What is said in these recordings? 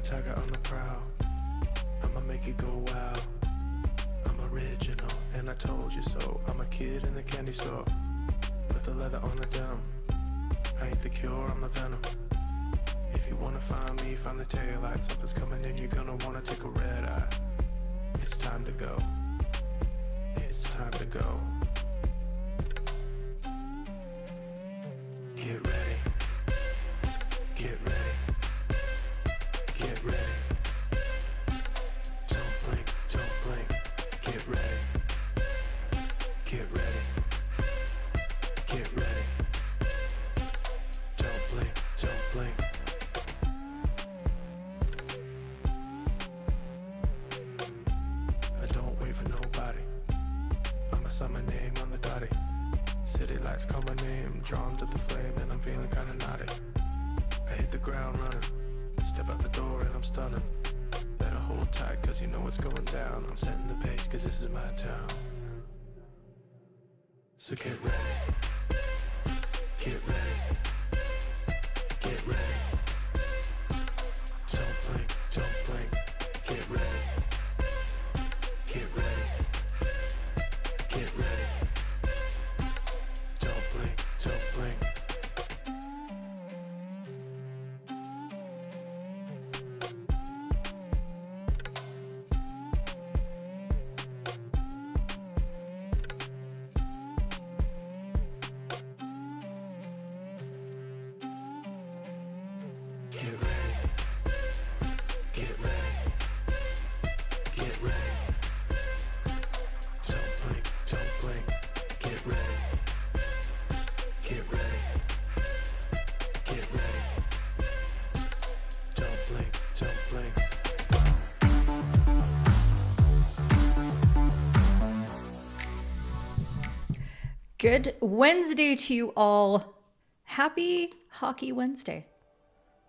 tiger on the prowl. I'ma make it go wild. I'm original, and I told you so. I'm a kid in the candy store with the leather on the denim. I ain't the cure, I'm the venom. If you wanna find me, find the taillight. Something's coming in, you're gonna wanna take a red eye. It's time to go. It's time to go. Get ready. Get ready. Get ready. Don't blink, don't blink. Get ready. Get ready. Get ready. Don't blink, don't blink. I don't wait for nobody. I'm a summer name on the dotty. City lights call my name, drawn to the flame, and I'm feeling kinda naughty. I hit the ground running, step out the door and I'm stunning. Better hold tight cause you know what's going down. I'm setting the pace cause this is my town. So get ready. Get ready. Get ready. Don't blink, don't blink. Get ready. Get ready. Get ready. Don't blink, don't blink. Get ready. Get ready. Get ready. Don't blink, don't blink. Get ready. Get ready. Get ready. Don't blink, don't blink. Good Wednesday to you all. Happy Hockey Wednesday.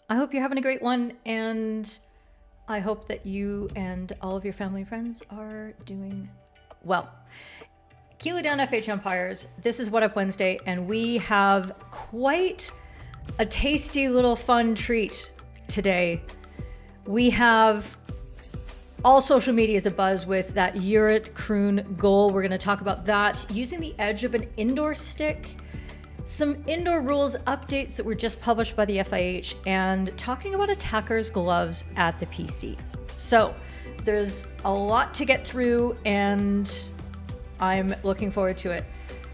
I hope you're having a great one, and I hope that you and all of your family and friends are doing well. Keely down FHumpires. This is What Up Wednesday, and we have quite a tasty little fun treat today. We have all social media is abuzz with that Jorrit Croon goal. We're going to talk about that using the edge of an indoor stick, some indoor rules updates that were just published by the FIH, and talking about attackers' gloves at the PC. So there's a lot to get through, and I'm looking forward to it.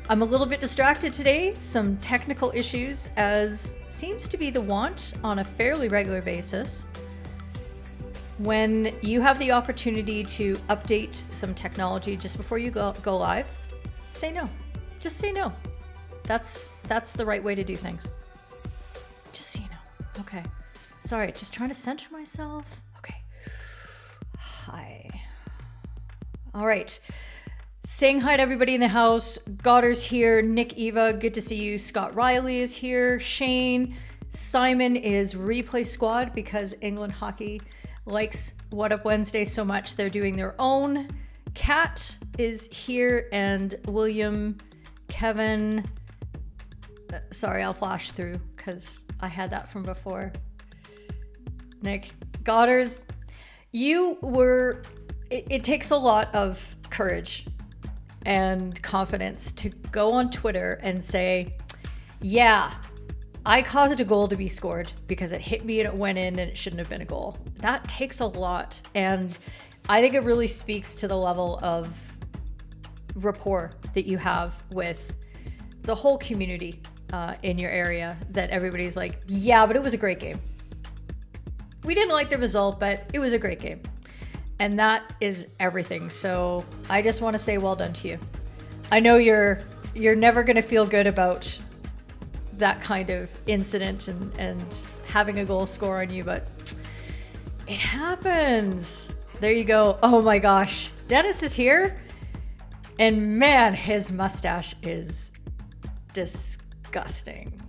I'm a little bit distracted today, some technical issues, as seems to be the want on a fairly regular basis. When you have the opportunity to update some technology just before you go live, say no. Just say no. That's the right way to do things. Just so you know. Okay. Sorry, just trying to center myself. Okay. Hi. All right. Saying hi to everybody in the house. Goddard's here. Nick, Eva, good to see you. Scott Riley is here. Shane. Simon is replay squad because England hockey likes What Up Wednesday so much. They're doing their own. Kat is here, and William, Kevin. Sorry, I'll flash through because I had that from before. Nick, Goddard's. It takes a lot of courage and confidence to go on Twitter and say, yeah, I caused a goal to be scored because it hit me and it went in and it shouldn't have been a goal. That takes a lot. And I think it really speaks to the level of rapport that you have with the whole community in your area, that everybody's like, yeah, but it was a great game. We didn't like the result, but it was a great game. And that is everything. So I just want to say well done to you. I know you're never going to feel good about that kind of incident and having a goal score on you, but it happens. There you go. Oh my gosh. Dennis is here, and man, his mustache is disgusting.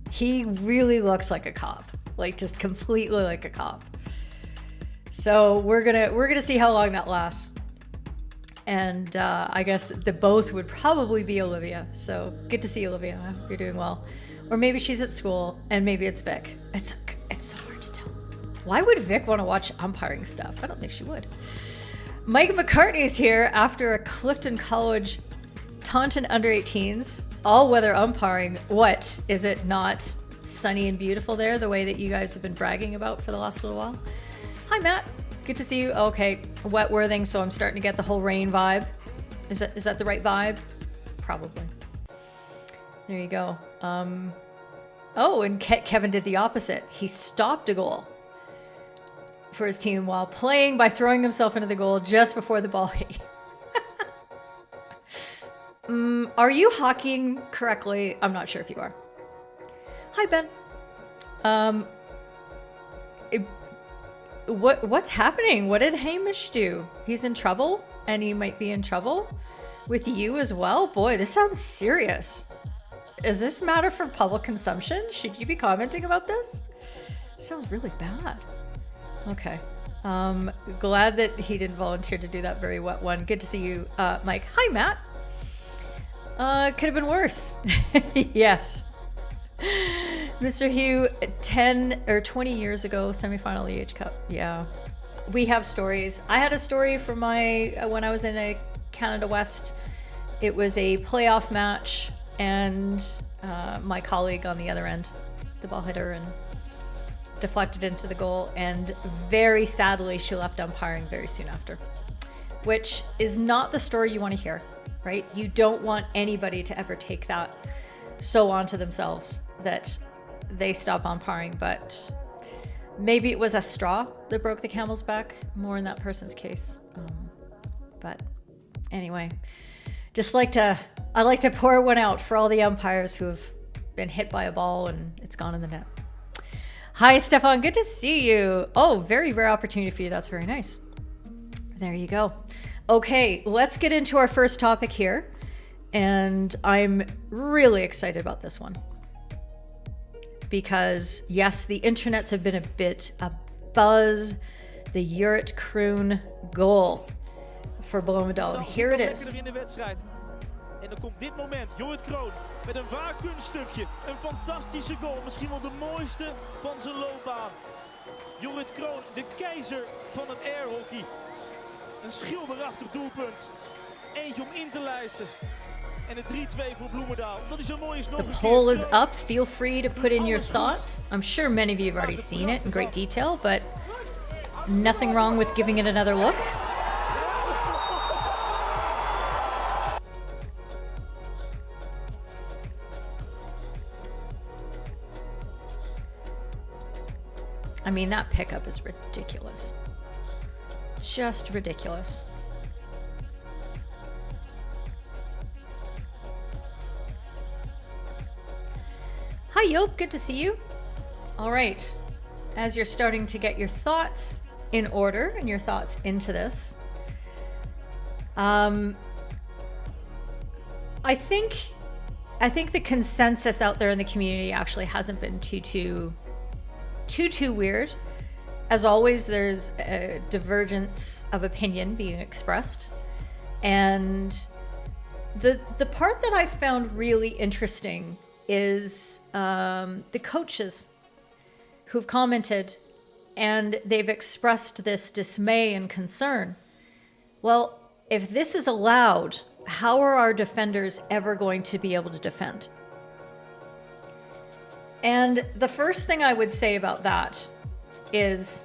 He really looks like a cop, like just completely like a cop. So we're gonna see how long that lasts. And I guess the both would probably be Olivia. So good to see Olivia. I hope you're doing well. Or maybe she's at school, and maybe it's Vic. It's so hard to tell. Why would Vic want to watch umpiring stuff? I don't think she would. Mike McCartney's here after a Clifton College Taunton under-18s all-weather umpiring. What, is it not sunny and beautiful there, the way that you guys have been bragging about for the last little while? Hi, Matt. Good to see you. Okay, wet Worthing, so I'm starting to get the whole rain vibe. Is that the right vibe? Probably. There you go. Oh, and Kevin did the opposite. He stopped a goal for his team while playing by throwing himself into the goal just before the ball hit. Are you hockeying correctly? I'm not sure if you are. Hi, Ben. What's happening? What did Hamish do? He's in trouble, and he might be in trouble with you as well. Boy, this sounds serious. Is this matter for public consumption? Should you be commenting about this? Sounds really bad. Okay. Glad that he didn't volunteer to do that very wet one. Good to see you, Mike. Hi, Matt. Could have been worse. Yes. Mr. Hugh, 10 or 20 years ago, semifinal EH Cup. Yeah. We have stories. I had a story from when I was in a Canada West. It was a playoff match, and my colleague on the other end, the ball hitter, and deflected into the goal, and very sadly she left umpiring very soon after, which is not the story you want to hear, right? You don't want anybody to ever take that so onto themselves that they stop umpiring, but maybe it was a straw that broke the camel's back, more in that person's case. But anyway, I like to pour one out for all the umpires who have been hit by a ball and it's gone in the net. Hi, Stefan. Good to see you. Oh, very rare opportunity for you. That's very nice. There you go. Okay, let's get into our first topic here. And I'm really excited about this one. Because, yes, the internets have been a bit abuzz. The Jorrit Croon goal for Blomendaal. And here it is. En dan komt dit moment, Jorrit Croon met een waar kunststukje. Een fantastische goal, misschien wel de mooiste van zijn loopbaan. Jorrit Croon, de keizer van het airhockey. Een schilderachtig doelpunt. Eentje om in te lijsten. En de 3-2 voor Bloemendaal. Dat is zo mooi is nog The poll is up. Feel free to put in your thoughts. I'm sure many of you have already seen it in great detail, but nothing wrong with giving it another look. I mean, that pickup is ridiculous. Just ridiculous. Hi, Yope. Good to see you. All right. As you're starting to get your thoughts in order and your thoughts into this, I think the consensus out there in the community actually hasn't been too weird. As always, there's a divergence of opinion being expressed. And the part that I found really interesting is the coaches who've commented, and they've expressed this dismay and concern. Well, if this is allowed, how are our defenders ever going to be able to defend? And the first thing I would say about that is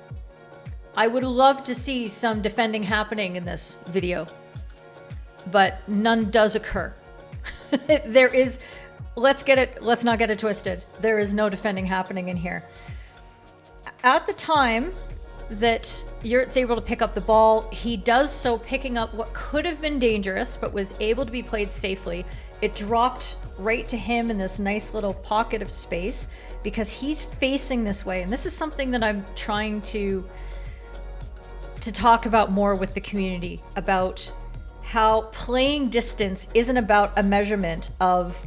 I would love to see some defending happening in this video, but none does occur. There is, let's not get it twisted. There is no defending happening in here. At the time that Jorrit's able to pick up the ball, he does so picking up what could have been dangerous, but was able to be played safely. It dropped right to him in this nice little pocket of space because he's facing this way. And this is something that I'm trying to talk about more with the community, about how playing distance isn't about a measurement of,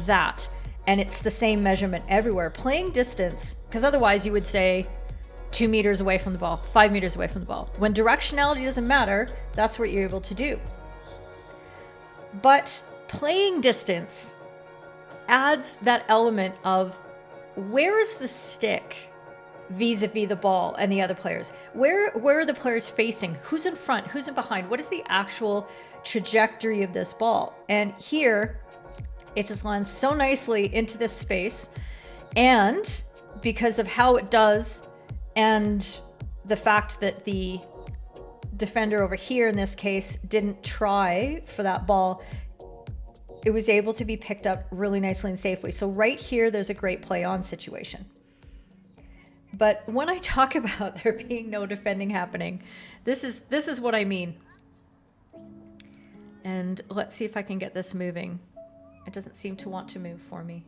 that. And it's the same measurement everywhere. Playing distance, because otherwise you would say 2 meters away from the ball, 5 meters away from the ball. When directionality doesn't matter, that's what you're able to do. But playing distance adds that element of where is the stick vis-a-vis the ball and the other players. Where are the players facing? Who's in front? Who's in behind? What is the actual trajectory of this ball? And here, it just lands so nicely into this space. And because of how it does, and the fact that the defender over here in this case didn't try for that ball, it was able to be picked up really nicely and safely. So right here, there's a great play on situation. But when I talk about there being no defending happening, this is what I mean. And let's see if I can get this moving. It doesn't seem to want to move for me.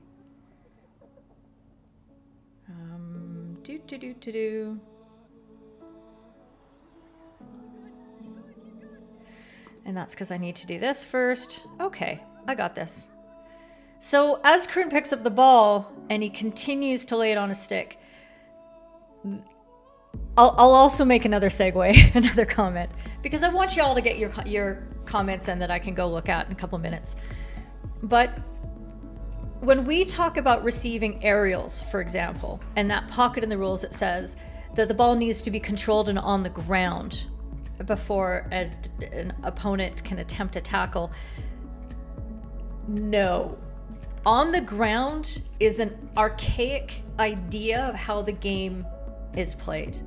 And that's because I need to do this first. Okay, I got this. So as Croon picks up the ball and he continues to lay it on a stick, I'll also make another segue, another comment, because I want you all to get your comments in that I can go look at in a couple of minutes. But when we talk about receiving aerials, for example, and that pocket in the rules, it says that the ball needs to be controlled and on the ground before an opponent can attempt a tackle. No. On the ground is an archaic idea of how the game is played.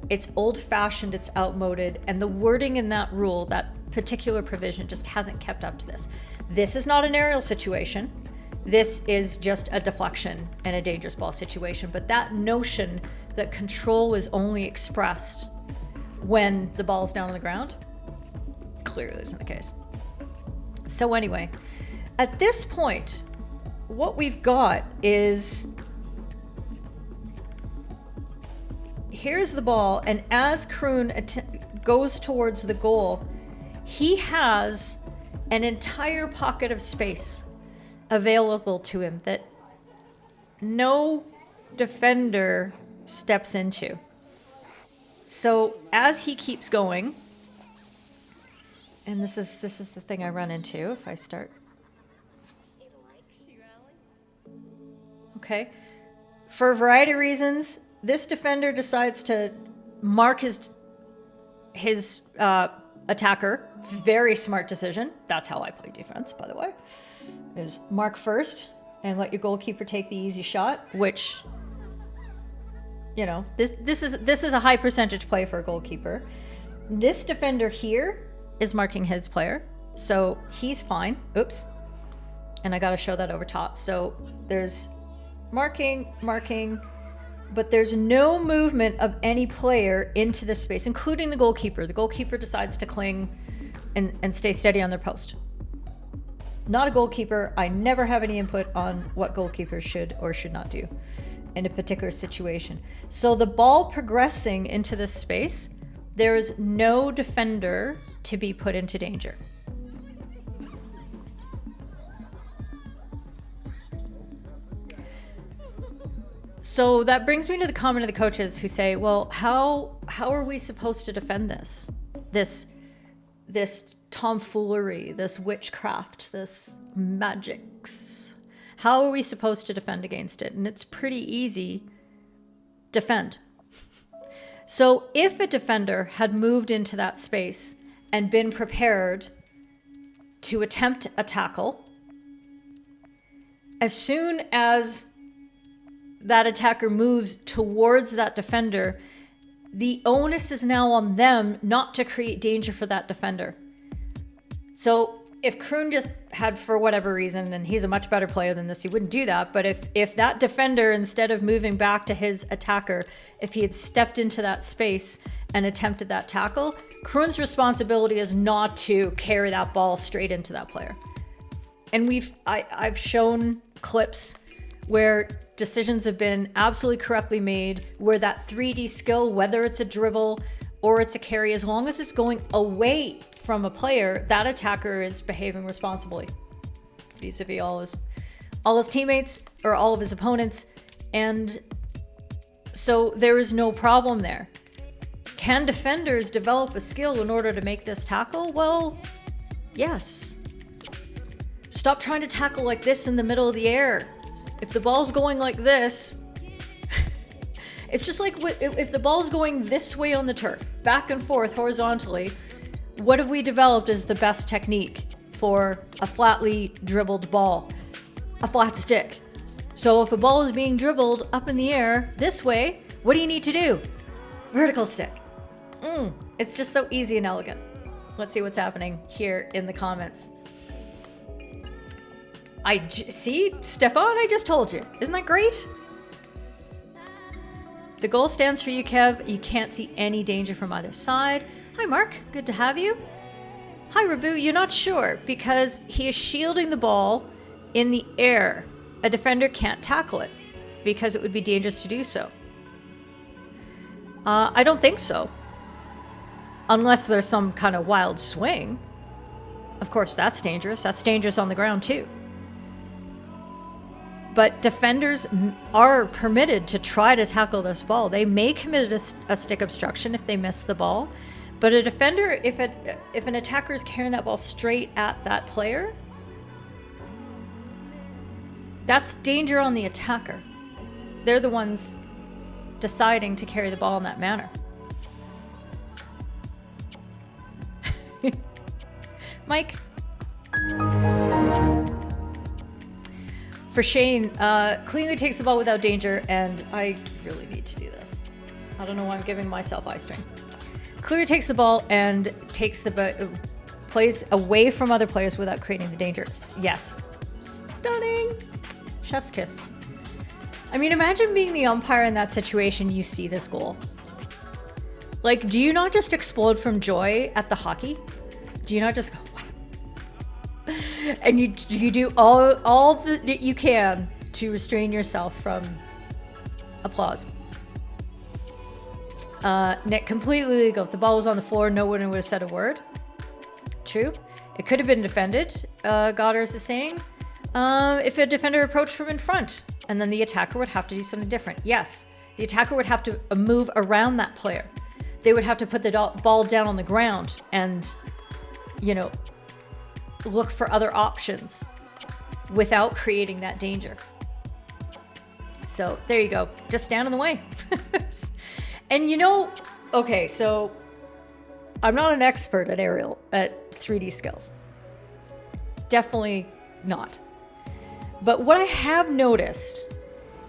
It's old-fashioned, it's outmoded, and the wording in that rule, that particular provision, just hasn't kept up to this. This is not an aerial situation. This is just a deflection and a dangerous ball situation. But that notion that control is only expressed when the ball is down on the ground clearly isn't the case. So anyway, at this point, what we've got is, here's the ball, and as Croon goes towards the goal, he has an entire pocket of space available to him that no defender steps into. So as he keeps going, and this is the thing I run into if I start. Okay. For a variety of reasons, this defender decides to mark his attacker. Very smart decision. That's how I play defense, by the way. Is mark first and let your goalkeeper take the easy shot, which, you know, this is a high percentage play for a goalkeeper. This defender here is marking his player, so he's fine. Oops. And I got to show that over top. So there's marking, but there's no movement of any player into this space, including the goalkeeper. The goalkeeper decides to cling and stay steady on their post. Not a goalkeeper. I never have any input on what goalkeepers should or should not do in a particular situation. So the ball progressing into this space, there is no defender to be put into danger. So that brings me to the comment of the coaches who say, well, how are we supposed to defend this tomfoolery, this witchcraft, this magics? How are we supposed to defend against it? And it's pretty easy. Defend. So if a defender had moved into that space and been prepared to attempt a tackle, as soon as that attacker moves towards that defender, the onus is now on them not to create danger for that defender. So if Croon just had, for whatever reason, and he's a much better player than this, he wouldn't do that. But if that defender, instead of moving back to his attacker, if he had stepped into that space and attempted that tackle, Croon's responsibility is not to carry that ball straight into that player. And I've shown clips where decisions have been absolutely correctly made, where that 3D skill, whether it's a dribble or it's a carry, as long as it's going away from a player, that attacker is behaving responsibly vis-a-vis all his teammates or all of his opponents. And so there is no problem there. Can defenders develop a skill in order to make this tackle? Well, yes. Stop trying to tackle like this in the middle of the air. If the ball's going like this, It's just like if the ball's going this way on the turf, back and forth horizontally, what have we developed as the best technique for a flatly dribbled ball? A flat stick. So if a ball is being dribbled up in the air this way, what do you need to do? Vertical stick. It's just so easy and elegant. Let's see what's happening here in the comments. See, Stefan, I just told you. Isn't that great? The goal stands for you, Kev. You can't see any danger from either side. Hi, Mark. Good to have you. Hi, Rabu. You're not sure because he is shielding the ball in the air. A defender can't tackle it because it would be dangerous to do so. I don't think so. Unless there's some kind of wild swing. Of course, that's dangerous. That's dangerous on the ground, too. But defenders are permitted to try to tackle this ball. They may commit a stick obstruction if they miss the ball. But a defender, if an attacker is carrying that ball straight at that player, that's danger on the attacker. They're the ones deciding to carry the ball in that manner. Mike? For Shane, cleanly takes the ball without danger, and I really need to do this. I don't know why I'm giving myself eye strain. Clearly takes the ball and plays away from other players without creating the danger. Yes. Stunning. Chef's kiss. I mean, imagine being the umpire in that situation. You see this goal. Like, do you not just explode from joy at the hockey? Do you not just go, wow? And you do all that you can to restrain yourself from applause. Nick, completely legal. If the ball was on the floor, no one would have said a word. True. It could have been defended, Godders is saying. If a defender approached from in front, and then the attacker would have to do something different. Yes, the attacker would have to move around that player. They would have to put the ball down on the ground and, you know, look for other options without creating that danger. So there you go. Just stand in the way. And you know, okay, so I'm not an expert at 3D skills. Definitely not. But what I have noticed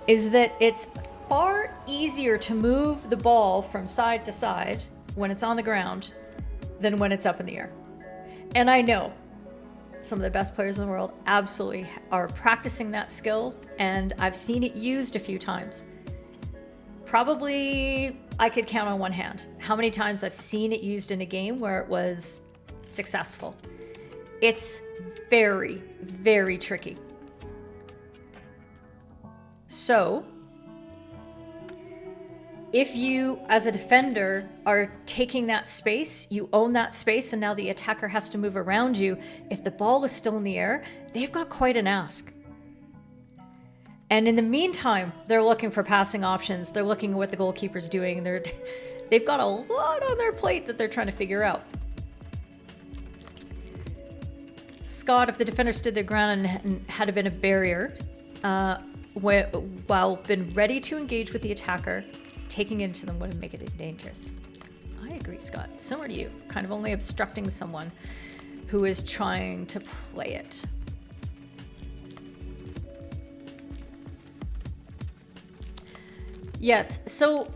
is that it's far easier to move the ball from side to side when it's on the ground than when it's up in the air. And I know some of the best players in the world absolutely are practicing that skill, and I've seen it used a few times. Probably I could count on one hand how many times I've seen it used in a game where it was successful. It's very, very tricky. So, if you, as a defender, are taking that space, you own that space, and now the attacker has to move around you. If the ball is still in the air, they've got quite an ask. And in the meantime, they're looking for passing options. They're looking at what the goalkeeper's doing. They've got a lot on their plate that they're trying to figure out. Scott, if the defender stood their ground and had been a barrier, while been ready to engage with the attacker, taking it into them wouldn't make it dangerous. I agree, Scott. Similar to you, kind of only obstructing someone who is trying to play it. Yes, so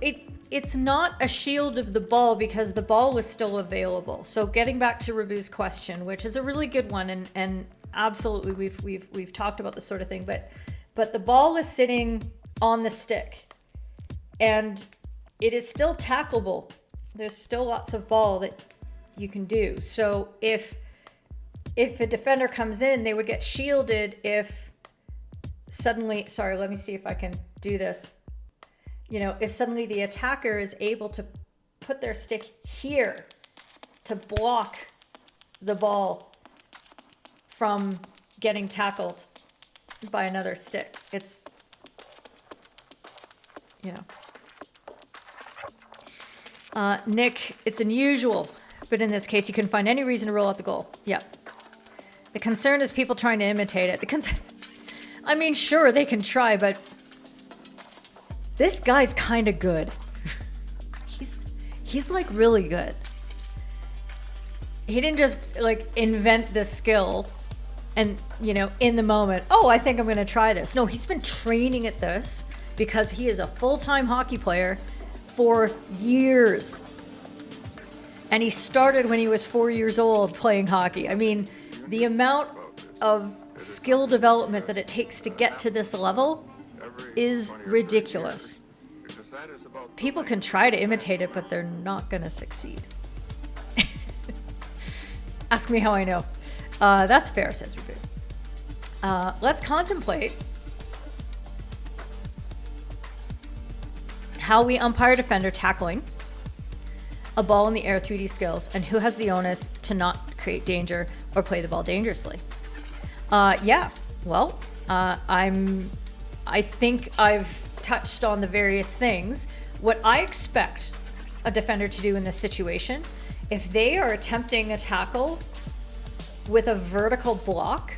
it's not a shield of the ball because the ball was still available. So getting back to Rabu's question, which is a really good one, and absolutely we've talked about this sort of thing, but the ball was sitting on the stick, and it is still tackleable. There's still lots of ball that you can do. So if a defender comes in, they would get shielded if suddenly, sorry, let me see if I can do this. You know, if suddenly the attacker is able to put their stick here to block the ball from getting tackled by another stick, it's, you know. Nick, it's unusual, but in this case, you can find any reason to roll out the goal. Yeah. The concern is people trying to imitate it. I mean, sure, they can try, but This guy's kind of good. He's like really good. He didn't just like invent this skill and, you know, in the moment, oh, I think I'm going to try this. No, he's been training at this because he is a full-time hockey player for years. And he started when he was 4 years old playing hockey. I mean, the amount of skill development that it takes to get to this level is ridiculous. People can try to imitate it, but they're not going to succeed. Ask me how I know. That's fair, says Reboot. Let's contemplate how we umpire defender tackling a ball in the air 3D skills and who has the onus to not create danger or play the ball dangerously. I think I've touched on the various things. What I expect a defender to do in this situation, if they are attempting a tackle with a vertical block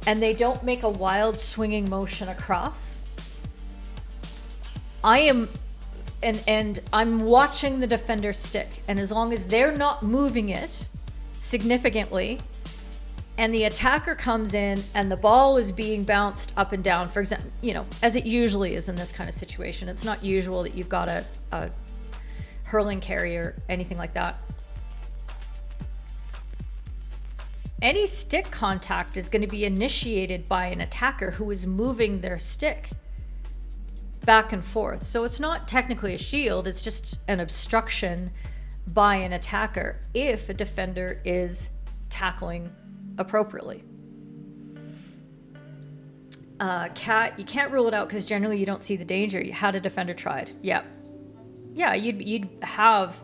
and they don't make a wild swinging motion across, I'm watching the defender stick, and as long as they're not moving it significantly and the attacker comes in and the ball is being bounced up and down, for example, you know, as it usually is in this kind of situation, it's not usual that you've got a hurling carry or anything like that. Any stick contact is going to be initiated by an attacker who is moving their stick back and forth. So it's not technically a shield, it's just an obstruction by an attacker if a defender is tackling appropriately. Cat, you can't rule it out because generally you don't see the danger. Had a defender tried? Yeah, you'd have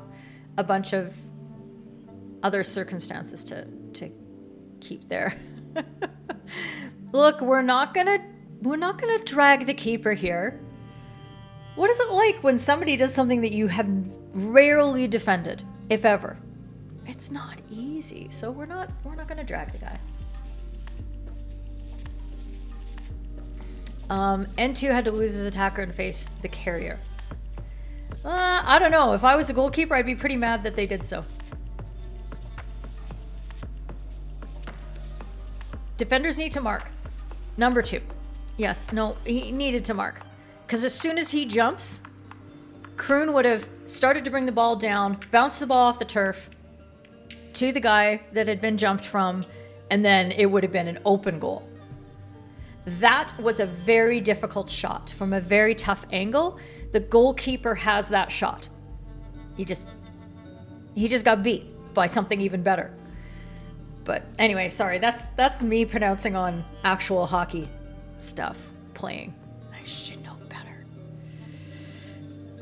a bunch of other circumstances to keep there. Look, we're not gonna drag the keeper here. What is it like when somebody does something that you have rarely defended, if ever? It's not easy, so we're not gonna drag the guy. N2 had to lose his attacker and face the carrier. I don't know. If I was a goalkeeper, I'd be pretty mad that they did so. Defenders need to mark. Number 2. Yes, no, he needed to mark. Because as soon as he jumps, Croon would have started to bring the ball down, bounced the ball off the turf to the guy that had been jumped from, and then it would have been an open goal. That was a very difficult shot from a very tough angle. The goalkeeper has that shot. He just got beat by something even better. But anyway, sorry, that's me pronouncing on actual hockey stuff playing. I should know better.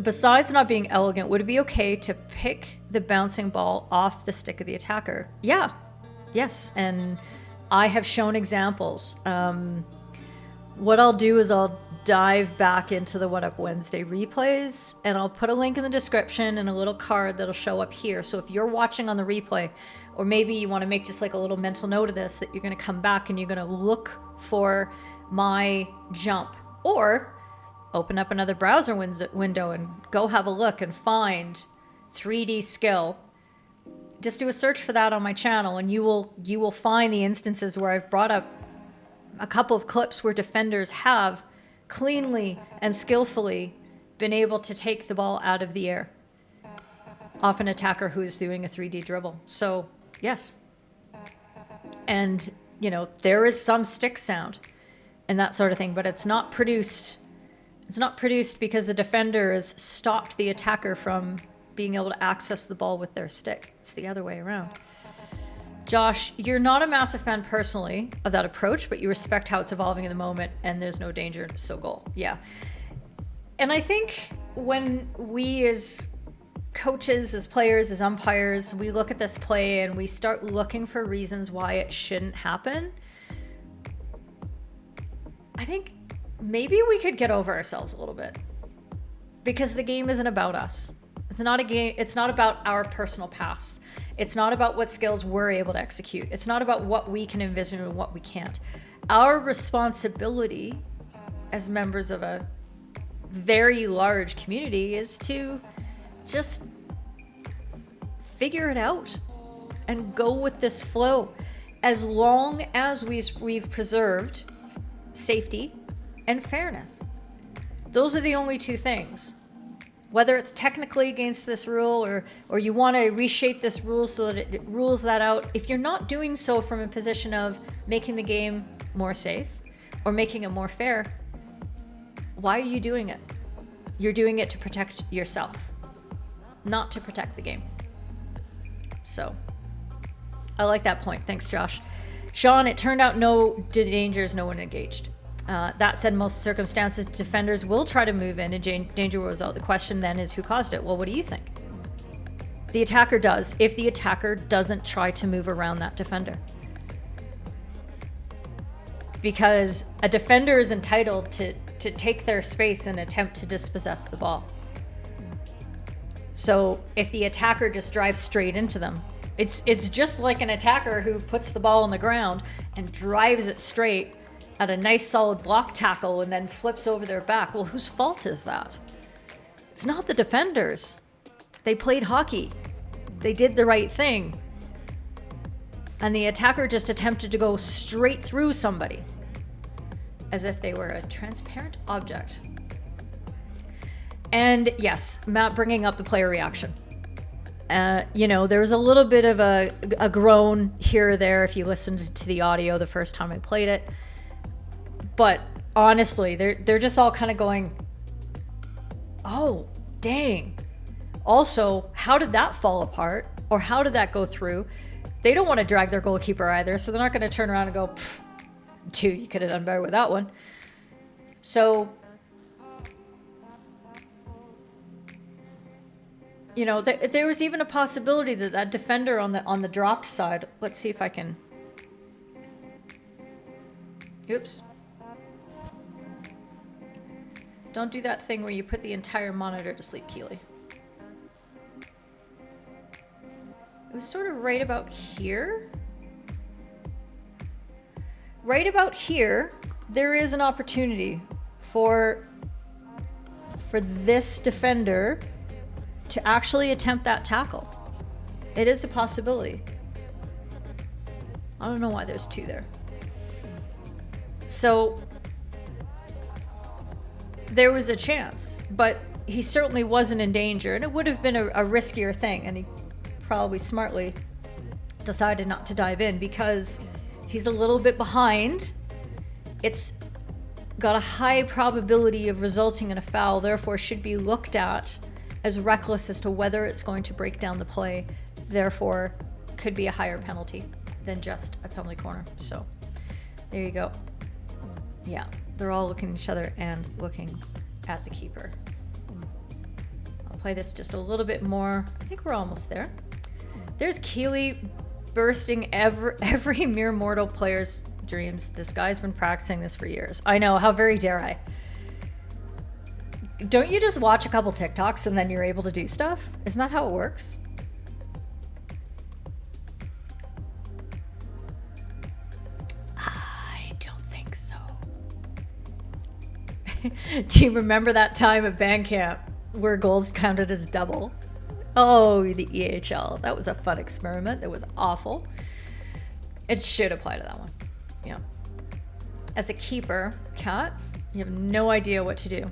Besides not being elegant, would it be okay to pick the bouncing ball off the stick of the attacker? Yeah. Yes. And I have shown examples. What I'll do is I'll dive back into the What Up Wednesday replays, and I'll put a link in the description and a little card that'll show up here. So if you're watching on the replay, or maybe you want to make just like a little mental note of this, that you're going to come back and you're going to look for my jump, or open up another browser window and go have a look and find 3D skill. Just do a search for that on my channel, and you will find the instances where I've brought up a couple of clips where defenders have cleanly and skillfully been able to take the ball out of the air off an attacker who is doing a 3D dribble. So yes. And you know, there is some stick sound and that sort of thing, but it's not produced. It's not produced because the defender has stopped the attacker from being able to access the ball with their stick. It's the other way around. Josh, you're not a massive fan personally of that approach, but you respect how it's evolving in the moment and there's no danger, so goal. Yeah. And I think when we as coaches, as players, as umpires, we look at this play and we start looking for reasons why it shouldn't happen, I think maybe we could get over ourselves a little bit, because the game isn't about us. It's not a game. It's not about our personal pasts. It's not about what skills we're able to execute. It's not about what we can envision and what we can't. Our responsibility as members of a very large community is to just figure it out and go with this flow. As long as we've preserved safety and fairness. Those are the only two things. Whether it's technically against this rule or you want to reshape this rule so that it rules that out, if you're not doing so from a position of making the game more safe or making it more fair, why are you doing it? You're doing it to protect yourself, not to protect the game. So I like that point. Thanks, Josh. Sean, it turned out no dangers, no one engaged. That said, most circumstances, defenders will try to move in and danger was out. The question then is who caused it? Well, what do you think? The attacker does, if the attacker doesn't try to move around that defender. Because a defender is entitled to take their space and attempt to dispossess the ball. So if the attacker just drives straight into them, it's just like an attacker who puts the ball on the ground and drives it straight at a nice solid block tackle and then flips over their back. Well, whose fault is that? It's not the defenders. They played hockey. They did the right thing. And the attacker just attempted to go straight through somebody as if they were a transparent object. And yes, Matt bringing up the player reaction. There was a little bit of a groan here or there if you listened to the audio the first time I played it. But honestly, they're just all kind of going, oh, dang. Also, how did that fall apart? Or how did that go through? They don't want to drag their goalkeeper either, so they're not going to turn around and go, dude, you could have done better with that one. So, there was even a possibility that defender on the dropped side, let's see if I can, oops. Don't do that thing where you put the entire monitor to sleep, Keely. It was sort of right about here. Right about here, there is an opportunity for this defender to actually attempt that tackle. It is a possibility. I don't know why there's two there. So there was a chance, but he certainly wasn't in danger, and it would have been a riskier thing, and he probably smartly decided not to dive in because he's a little bit behind. It's got a high probability of resulting in a foul, therefore should be looked at as reckless as to whether it's going to break down the play, therefore could be a higher penalty than just a penalty corner. So there you go. Yeah, they're all looking at each other and looking at the keeper. I'll play this just a little bit more. I think we're almost there. There's Keely bursting every mere mortal player's dreams. This guy's been practicing this for years. I know, how very dare I? Don't you just watch a couple TikToks and then you're able to do stuff? Isn't that how it works? I don't think so. Do you remember that time at band camp where goals counted as double? Oh, the EHL. That was a fun experiment. That was awful. It should apply to that one. Yeah. As a keeper, Kat, you have no idea what to do.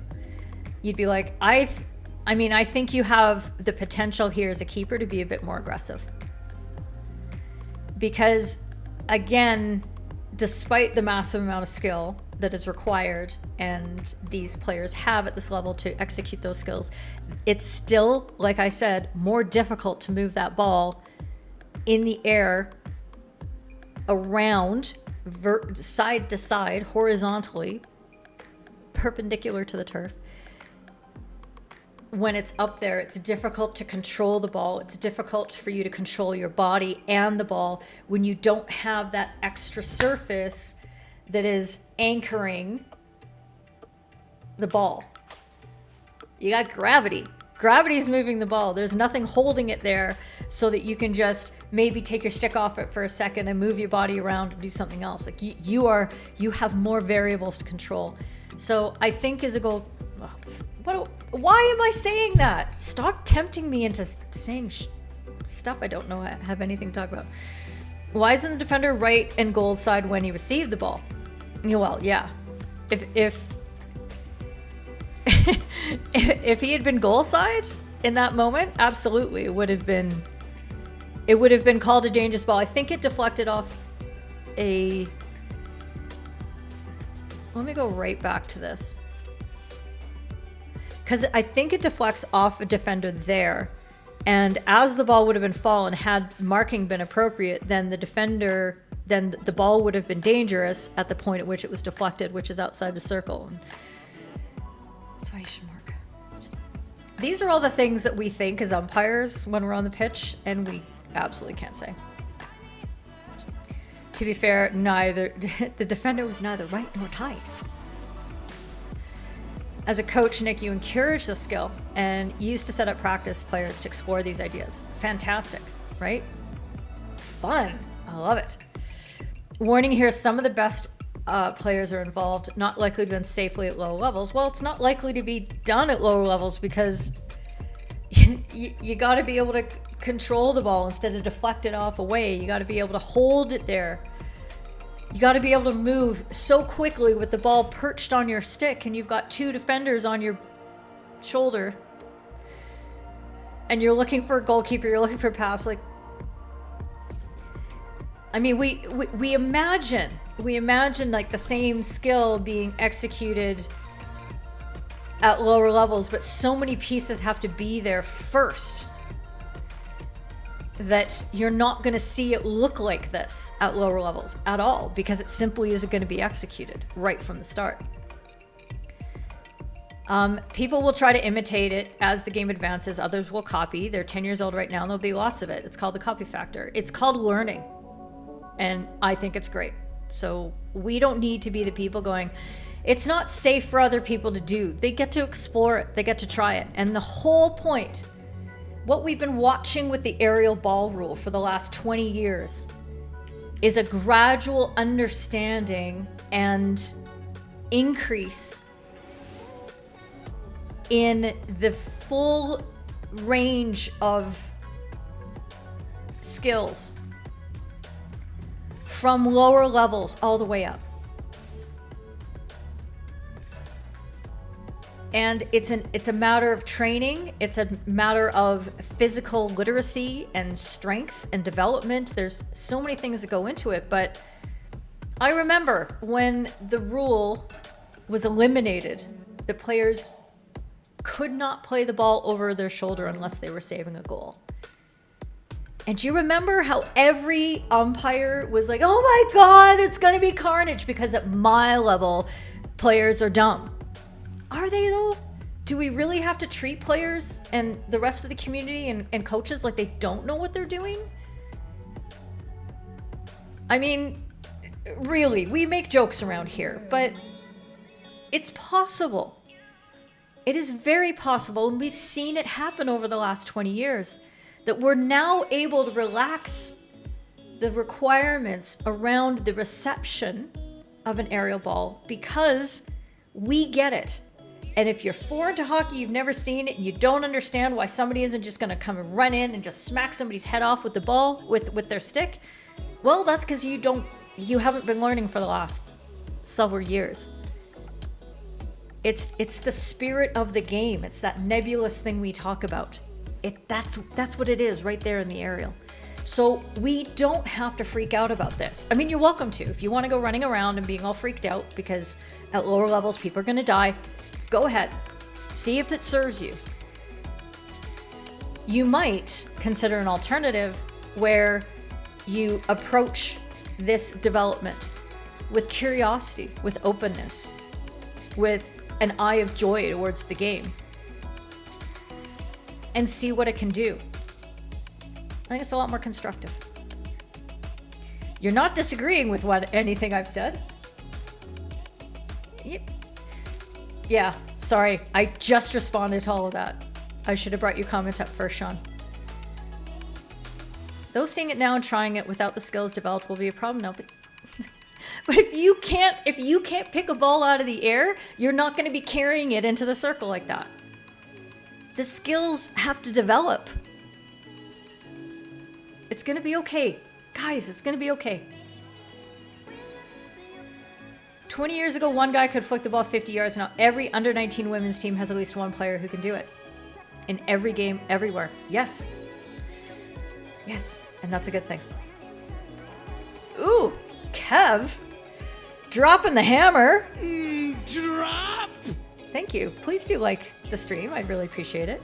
You'd be like, I think you have the potential here as a keeper to be a bit more aggressive. Because, again, despite the massive amount of skill that is required and these players have at this level to execute those skills, it's still, like I said, more difficult to move that ball in the air around, side to side, horizontally, perpendicular to the turf. When it's up there, it's difficult to control the ball. It's difficult for you to control your body and the ball when you don't have that extra surface that is anchoring the ball. You got gravity. Gravity's moving the ball. There's nothing holding it there so that you can just maybe take your stick off it for a second and move your body around and do something else. Like you have more variables to control. So I think as a Why am I saying that? Stop tempting me into saying stuff I don't know have anything to talk about. Why isn't the defender right and goal side when he received the ball? Well, yeah. If if he had been goal side in that moment, absolutely it would have been called a dangerous ball. I think it deflected off a... Let me go right back to this. Because I think it deflects off a defender there. And as the ball would have been fallen, had marking been appropriate, then the ball would have been dangerous at the point at which it was deflected, which is outside the circle. And that's why you should mark. These are all the things that we think as umpires when we're on the pitch, and we absolutely can't say. To be fair, the defender was neither right nor tight. As a coach, Nick, you encourage the skill and used to set up practice players to explore these ideas. Fantastic, right? Fun. I love it. Warning here, some of the best players are involved, not likely to be done safely at low levels. Well, it's not likely to be done at lower levels because you got to be able to control the ball instead of deflect it off away. You got to be able to hold it there. You got to be able to move so quickly with the ball perched on your stick and you've got two defenders on your shoulder and you're looking for a goalkeeper, you're looking for a pass. Like, I mean, we imagine like the same skill being executed at lower levels, but so many pieces have to be there first that you're not going to see it look like this at lower levels at all, because it simply isn't going to be executed right from the start. People will try to imitate it as the game advances. Others will copy. They're 10 years old right now, and there'll be lots of it. It's called the copy factor. It's called learning, and I think it's great. So we don't need to be the people going, it's not safe for other people to do. They get to explore it. They get to try it. And the whole point, what we've been watching with the aerial ball rule for the last 20 years is a gradual understanding and increase in the full range of skills from lower levels all the way up. And it's a matter of training. It's a matter of physical literacy and strength and development. There's so many things that go into it. But I remember when the rule was eliminated, the players could not play the ball over their shoulder unless they were saving a goal. And do you remember how every umpire was like, oh my God, it's going to be carnage, because at my level, players are dumb. Are they though? Do we really have to treat players and the rest of the community and coaches like they don't know what they're doing? I mean, really, we make jokes around here, but it's possible. It is very possible, and we've seen it happen over the last 20 years, that we're now able to relax the requirements around the reception of an aerial ball because we get it. And if you're foreign to hockey, you've never seen it, and you don't understand why somebody isn't just going to come and run in and just smack somebody's head off with the ball, with their stick, well, that's because you haven't been learning for the last several years. It's the spirit of the game. It's that nebulous thing we talk about. That's what it is right there in the aerial. So we don't have to freak out about this. I mean, you're welcome to. If you want to go running around and being all freaked out because at lower levels people are going to die, go ahead. See if it serves you. You might consider an alternative where you approach this development with curiosity, with openness, with an eye of joy towards the game, and see what it can do. I think it's a lot more constructive. You're not disagreeing with anything I've said. Yep. Yeah, sorry. I just responded to all of that. I should have brought your comment up first, Sean. Those seeing it now and trying it without the skills developed will be a problem now. But if you can't pick a ball out of the air, you're not going to be carrying it into the circle like that. The skills have to develop. It's going to be okay. Guys, it's going to be okay. 20 years ago, one guy could flick the ball 50 yards. Now every under 19 women's team has at least one player who can do it. In every game, everywhere. Yes. Yes. And that's a good thing. Ooh, Kev. Dropping the hammer. Drop! Thank you. Please do like the stream. I'd really appreciate it.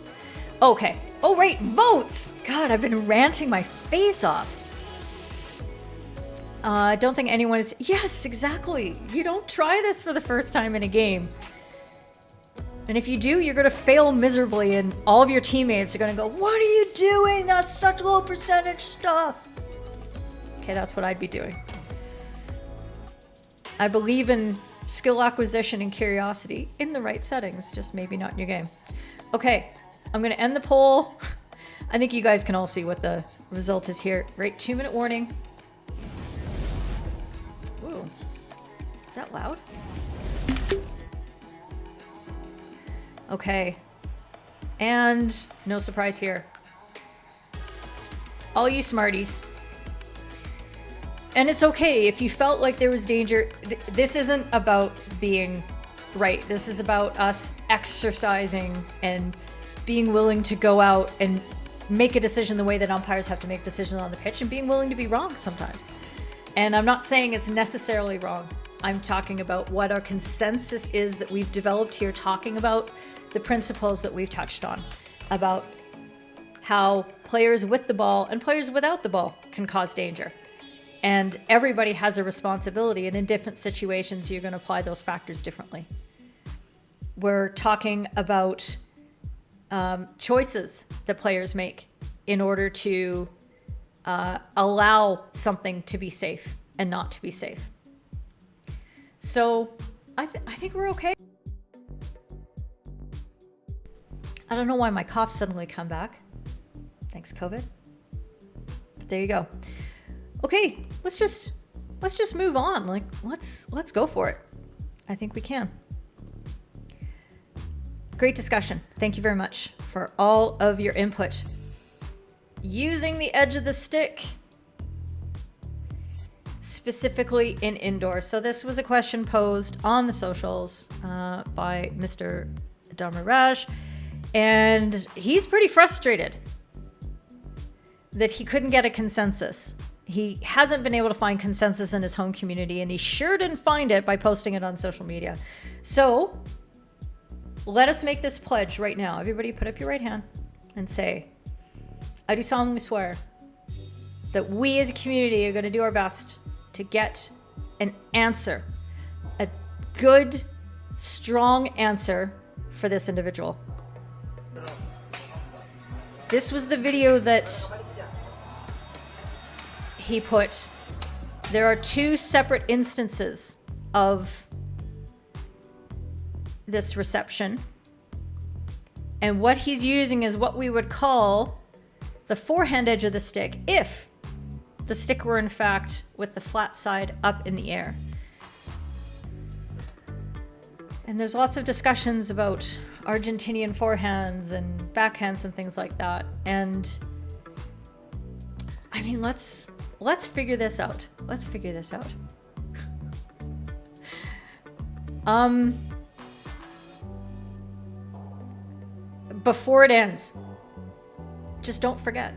Okay. Oh, right. Votes. God, I've been ranting my face off. I don't think anyone is... Yes, exactly. You don't try this for the first time in a game. And if you do, you're going to fail miserably, and all of your teammates are going to go, what are you doing? That's such low percentage stuff. Okay, that's what I'd be doing. I believe in skill acquisition and curiosity in the right settings, just maybe not in your game. Okay, I'm going to end the poll. I think you guys can all see what the result is here. Right, 2-minute warning. Ooh, is that loud? Okay, and no surprise here. All you smarties. And it's okay if you felt like there was danger. This isn't about being right. This is about us exercising and being willing to go out and make a decision the way that umpires have to make decisions on the pitch, and being willing to be wrong sometimes. And I'm not saying it's necessarily wrong. I'm talking about what our consensus is that we've developed here, talking about the principles that we've touched on, about how players with the ball and players without the ball can cause danger. And everybody has a responsibility, and in different situations, you're going to apply those factors differently. We're talking about choices that players make in order to allow something to be safe and not to be safe. So I think we're okay. I don't know why my cough suddenly come back. Thanks, COVID. But there you go. Okay, let's just move on. Like, let's go for it. I think we can. Great discussion. Thank you very much for all of your input. Using the edge of the stick, specifically in indoor. So this was a question posed on the socials by Mr. Damaraj, and he's pretty frustrated that he couldn't get a consensus. He hasn't been able to find consensus in his home community, and he sure didn't find it by posting it on social media. So let us make this pledge right now. Everybody put up your right hand and say, I do solemnly swear that we as a community are going to do our best to get an answer, a good, strong answer for this individual. This was the video that he put. There are two separate instances of this reception, and what he's using is what we would call the forehand edge of the stick if the stick were in fact with the flat side up in the air. And there's lots of discussions about Argentinian forehands and backhands and things like that. And I mean, let's figure this out. Let's figure this out. Before it ends, just don't forget.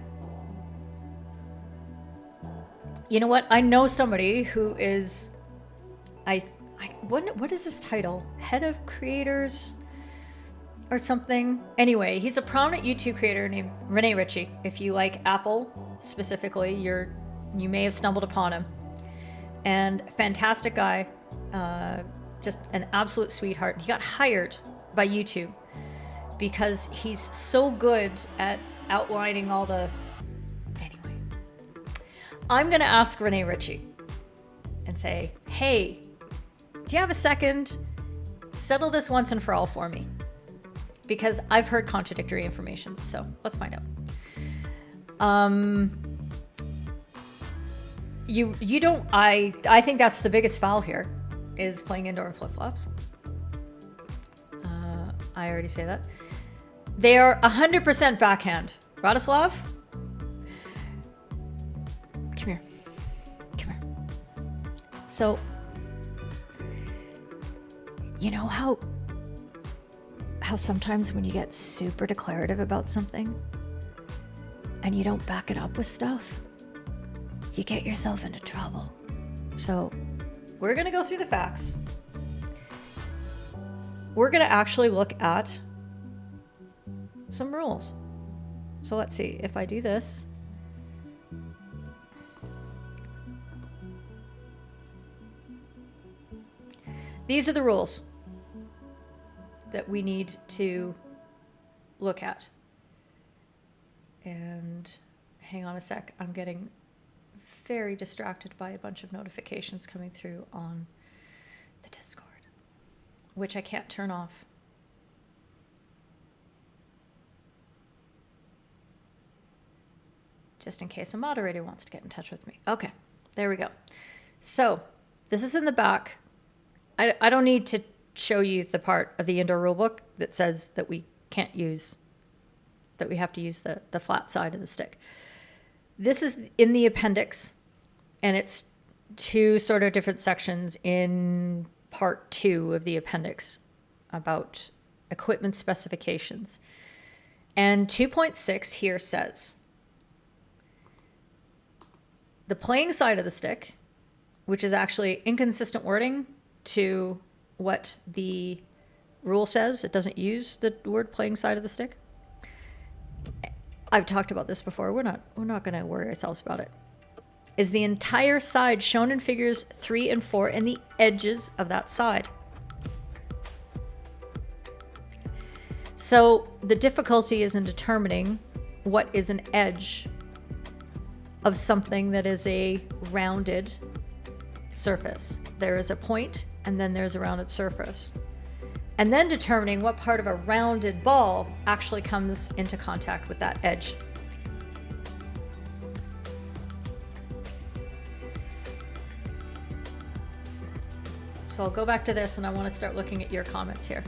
You know what? I know somebody who is, what is his title? Head of creators or something? Anyway, he's a prominent YouTube creator named Rene Ritchie. If you like Apple specifically, you may have stumbled upon him. And fantastic guy, just an absolute sweetheart. He got hired by YouTube because he's so good at outlining all the... Anyway, I'm going to ask Rene Ritchie and say, hey, do you have a second? Settle this once and for all for me. Because I've heard contradictory information, so let's find out. You don't, I think that's the biggest foul here, is playing indoor flip-flops. I already say that. They are 100% backhand. Radislav? Come here. Come here. So, you know how sometimes when you get super declarative about something and you don't back it up with stuff, you get yourself into trouble. So we're going to go through the facts. We're going to actually look at some rules. So let's see if I do this. These are the rules that we need to look at. And hang on a sec, I'm getting very distracted by a bunch of notifications coming through on the Discord, which I can't turn off. Just in case a moderator wants to get in touch with me. Okay, there we go. So this is in the back. I don't need to show you the part of the indoor rulebook that says that we can't use, that we have to use the flat side of the stick. This is in the appendix, and it's two sort of different sections in part 2 of the appendix about equipment specifications. And 2.6 here says, the playing side of the stick, which is actually inconsistent wording to what the rule says. It doesn't use the word playing side of the stick. I've talked about this before. We're not going to worry ourselves about it. Is the entire side shown in figures 3 and 4 and the edges of that side. So the difficulty is in determining what is an edge of something that is a rounded surface. There is a point and then there's a rounded surface. And then determining what part of a rounded ball actually comes into contact with that edge. So I'll go back to this and I want to start looking at your comments here.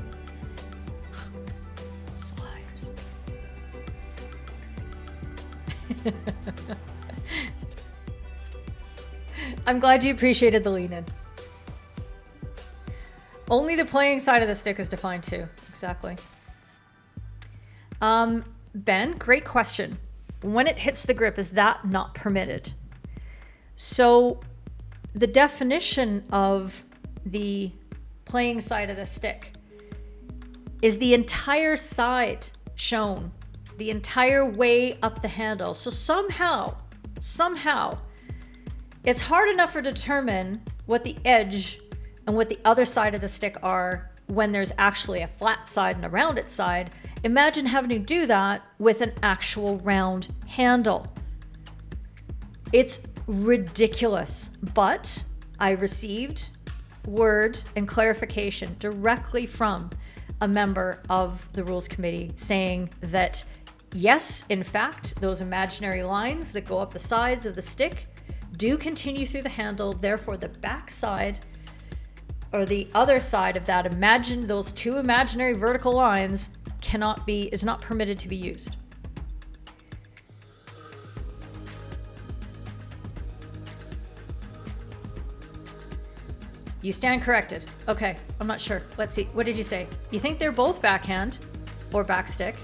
Slides. I'm glad you appreciated the lean in. Only the playing side of the stick is defined too. Exactly. Ben, great question. When it hits the grip, is that not permitted? So the definition of the playing side of the stick is the entire side shown, the entire way up the handle. So somehow, it's hard enough to determine what the edge and what the other side of the stick are when there's actually a flat side and a rounded side. Imagine having to do that with an actual round handle. It's ridiculous, but I received word and clarification directly from a member of the rules committee saying that yes, in fact, those imaginary lines that go up the sides of the stick do continue through the handle. Therefore, the back side or the other side of that, those two imaginary vertical lines is not permitted to be used. You stand corrected. Okay, I'm not sure. Let's see. What did you say? You think they're both backhand or backstick?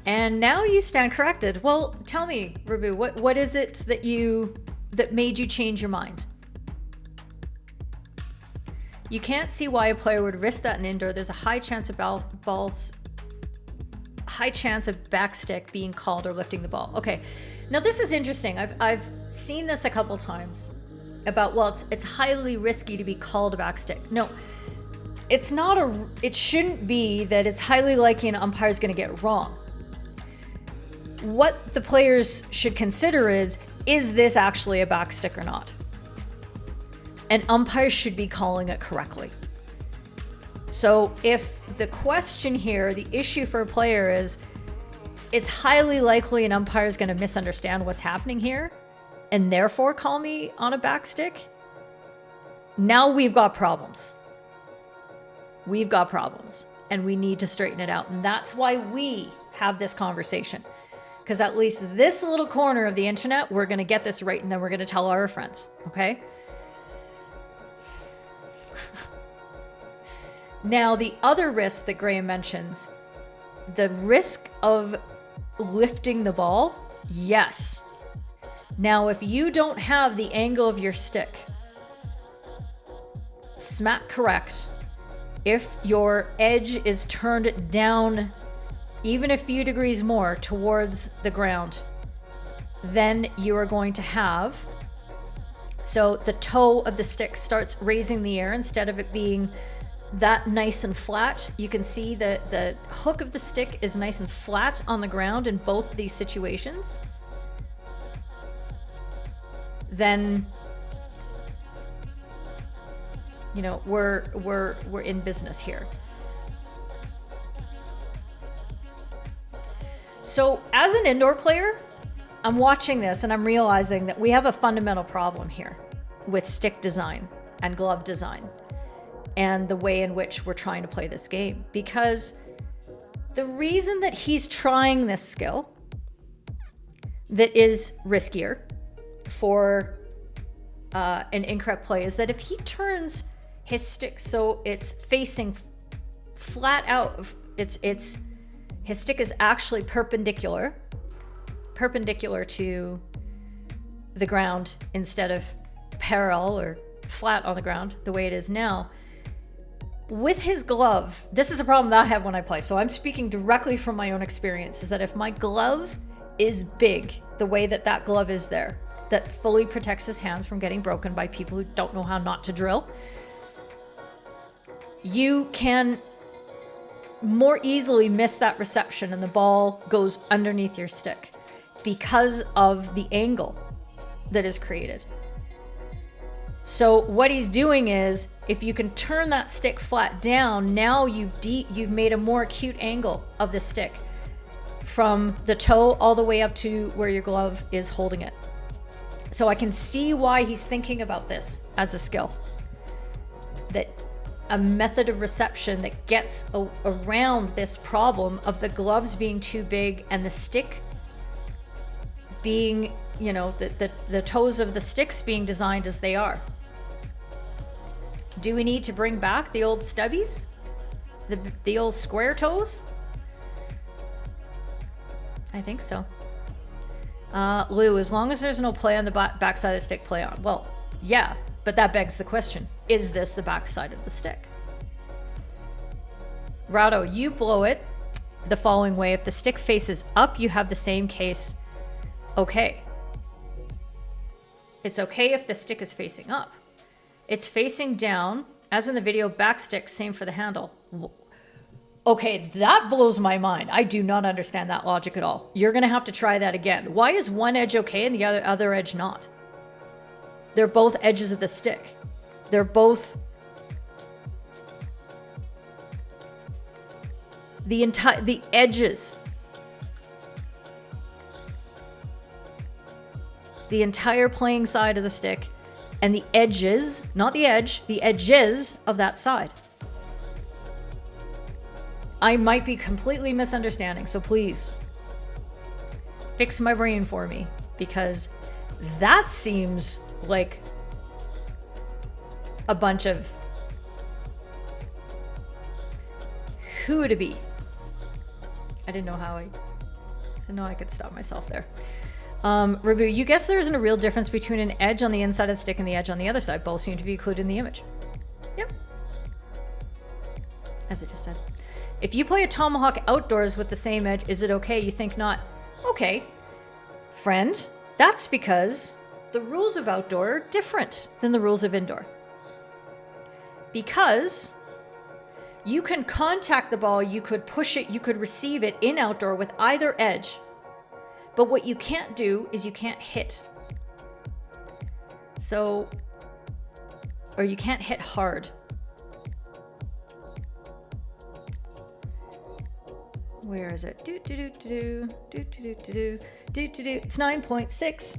And now you stand corrected. Well, tell me, Rabu, what is it that made you change your mind? You can't see why a player would risk that in indoor. There's a high chance of backstick being called or lifting the ball. Okay, now this is interesting. I've seen this a couple times about, well, it's highly risky to be called a backstick. No, it's not it shouldn't be that it's highly likely an umpire is going to get it wrong. What the players should consider is this actually a backstick or not? And umpires should be calling it correctly. So if the question here, the issue for a player is, it's highly likely an umpire is going to misunderstand what's happening here and therefore call me on a backstick. Now we've got problems. We've got problems and we need to straighten it out. And that's why we have this conversation. Because at least this little corner of the internet, we're going to get this right and then we're going to tell our friends. Okay? Now, the other risk that Graham mentions, the risk of lifting the ball, yes. Now, if you don't have the angle of your stick smack correct, if your edge is turned down even a few degrees more towards the ground, then you are going to have, so the toe of the stick starts raising the air instead of it being that nice and flat. You can see that the hook of the stick is nice and flat on the ground in both of these situations. Then, you know, we're in business here. So as an indoor player, I'm watching this and I'm realizing that we have a fundamental problem here with stick design and glove design and the way in which we're trying to play this game. Because the reason that he's trying this skill that is riskier for an incorrect play is that if he turns his stick so it's facing flat out, his stick is actually perpendicular to the ground instead of parallel or flat on the ground the way it is now. With his glove, this is a problem that I have when I play. So I'm speaking directly from my own experience, is that if my glove is big, the way that that glove is there, that fully protects his hands from getting broken by people who don't know how not to drill, you can more easily miss that reception and the ball goes underneath your stick because of the angle that is created. So what he's doing is, if you can turn that stick flat down, now you've made a more acute angle of the stick from the toe all the way up to where your glove is holding it. So I can see why he's thinking about this as a skill. That a method of reception that gets around this problem of the gloves being too big and the stick being, you know, the toes of the sticks being designed as they are. Do we need to bring back the old stubbies? The old square toes? I think so. Lou, as long as there's no play on the backside of the stick, play on. Well, yeah, but that begs the question. Is this the backside of the stick? Rado, you blow it the following way. If the stick faces up, you have the same case. Okay. It's okay if the stick is facing up. It's facing down, as in the video, back stick, same for the handle. Okay, that blows my mind. I do not understand that logic at all. You're going to have to try that again. Why is one edge okay and the other edge not? They're both edges of the stick. They're both the edges. The entire playing side of the stick and the edges, not the edge, the edges of that side. I might be completely misunderstanding, so please fix my brain for me, because that seems like a bunch of who to be. I didn't know I could stop myself there. Rabu, you guess there isn't a real difference between an edge on the inside of the stick and the edge on the other side. Both seem to be included in the image. Yep. As I just said. If you play a tomahawk outdoors with the same edge, is it okay? You think not? Okay. Friend, that's because the rules of outdoor are different than the rules of indoor. Because you can contact the ball, you could push it, you could receive it in outdoor with either edge. But what you can't do is you can't hit. So, or you can't hit hard. Where is it? It's 9.6.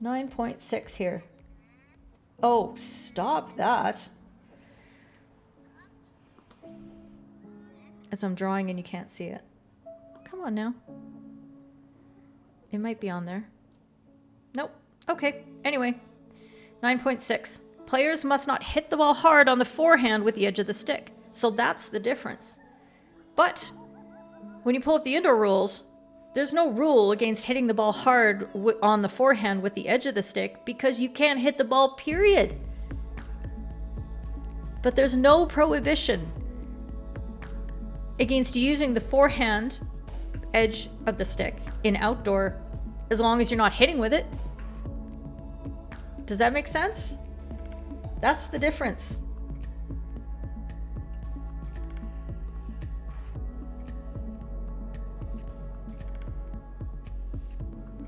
9.6 here. Oh, stop that. As I'm drawing and you can't see it. Come on now. It might be on there. Nope. Okay. Anyway. 9.6. Players must not hit the ball hard on the forehand with the edge of the stick. So that's the difference. But when you pull up the indoor rules, there's no rule against hitting the ball hard on the forehand with the edge of the stick because you can't hit the ball, period. But there's no prohibition against using the forehand edge of the stick in outdoor as long as you're not hitting with it. Does that make sense? That's the difference.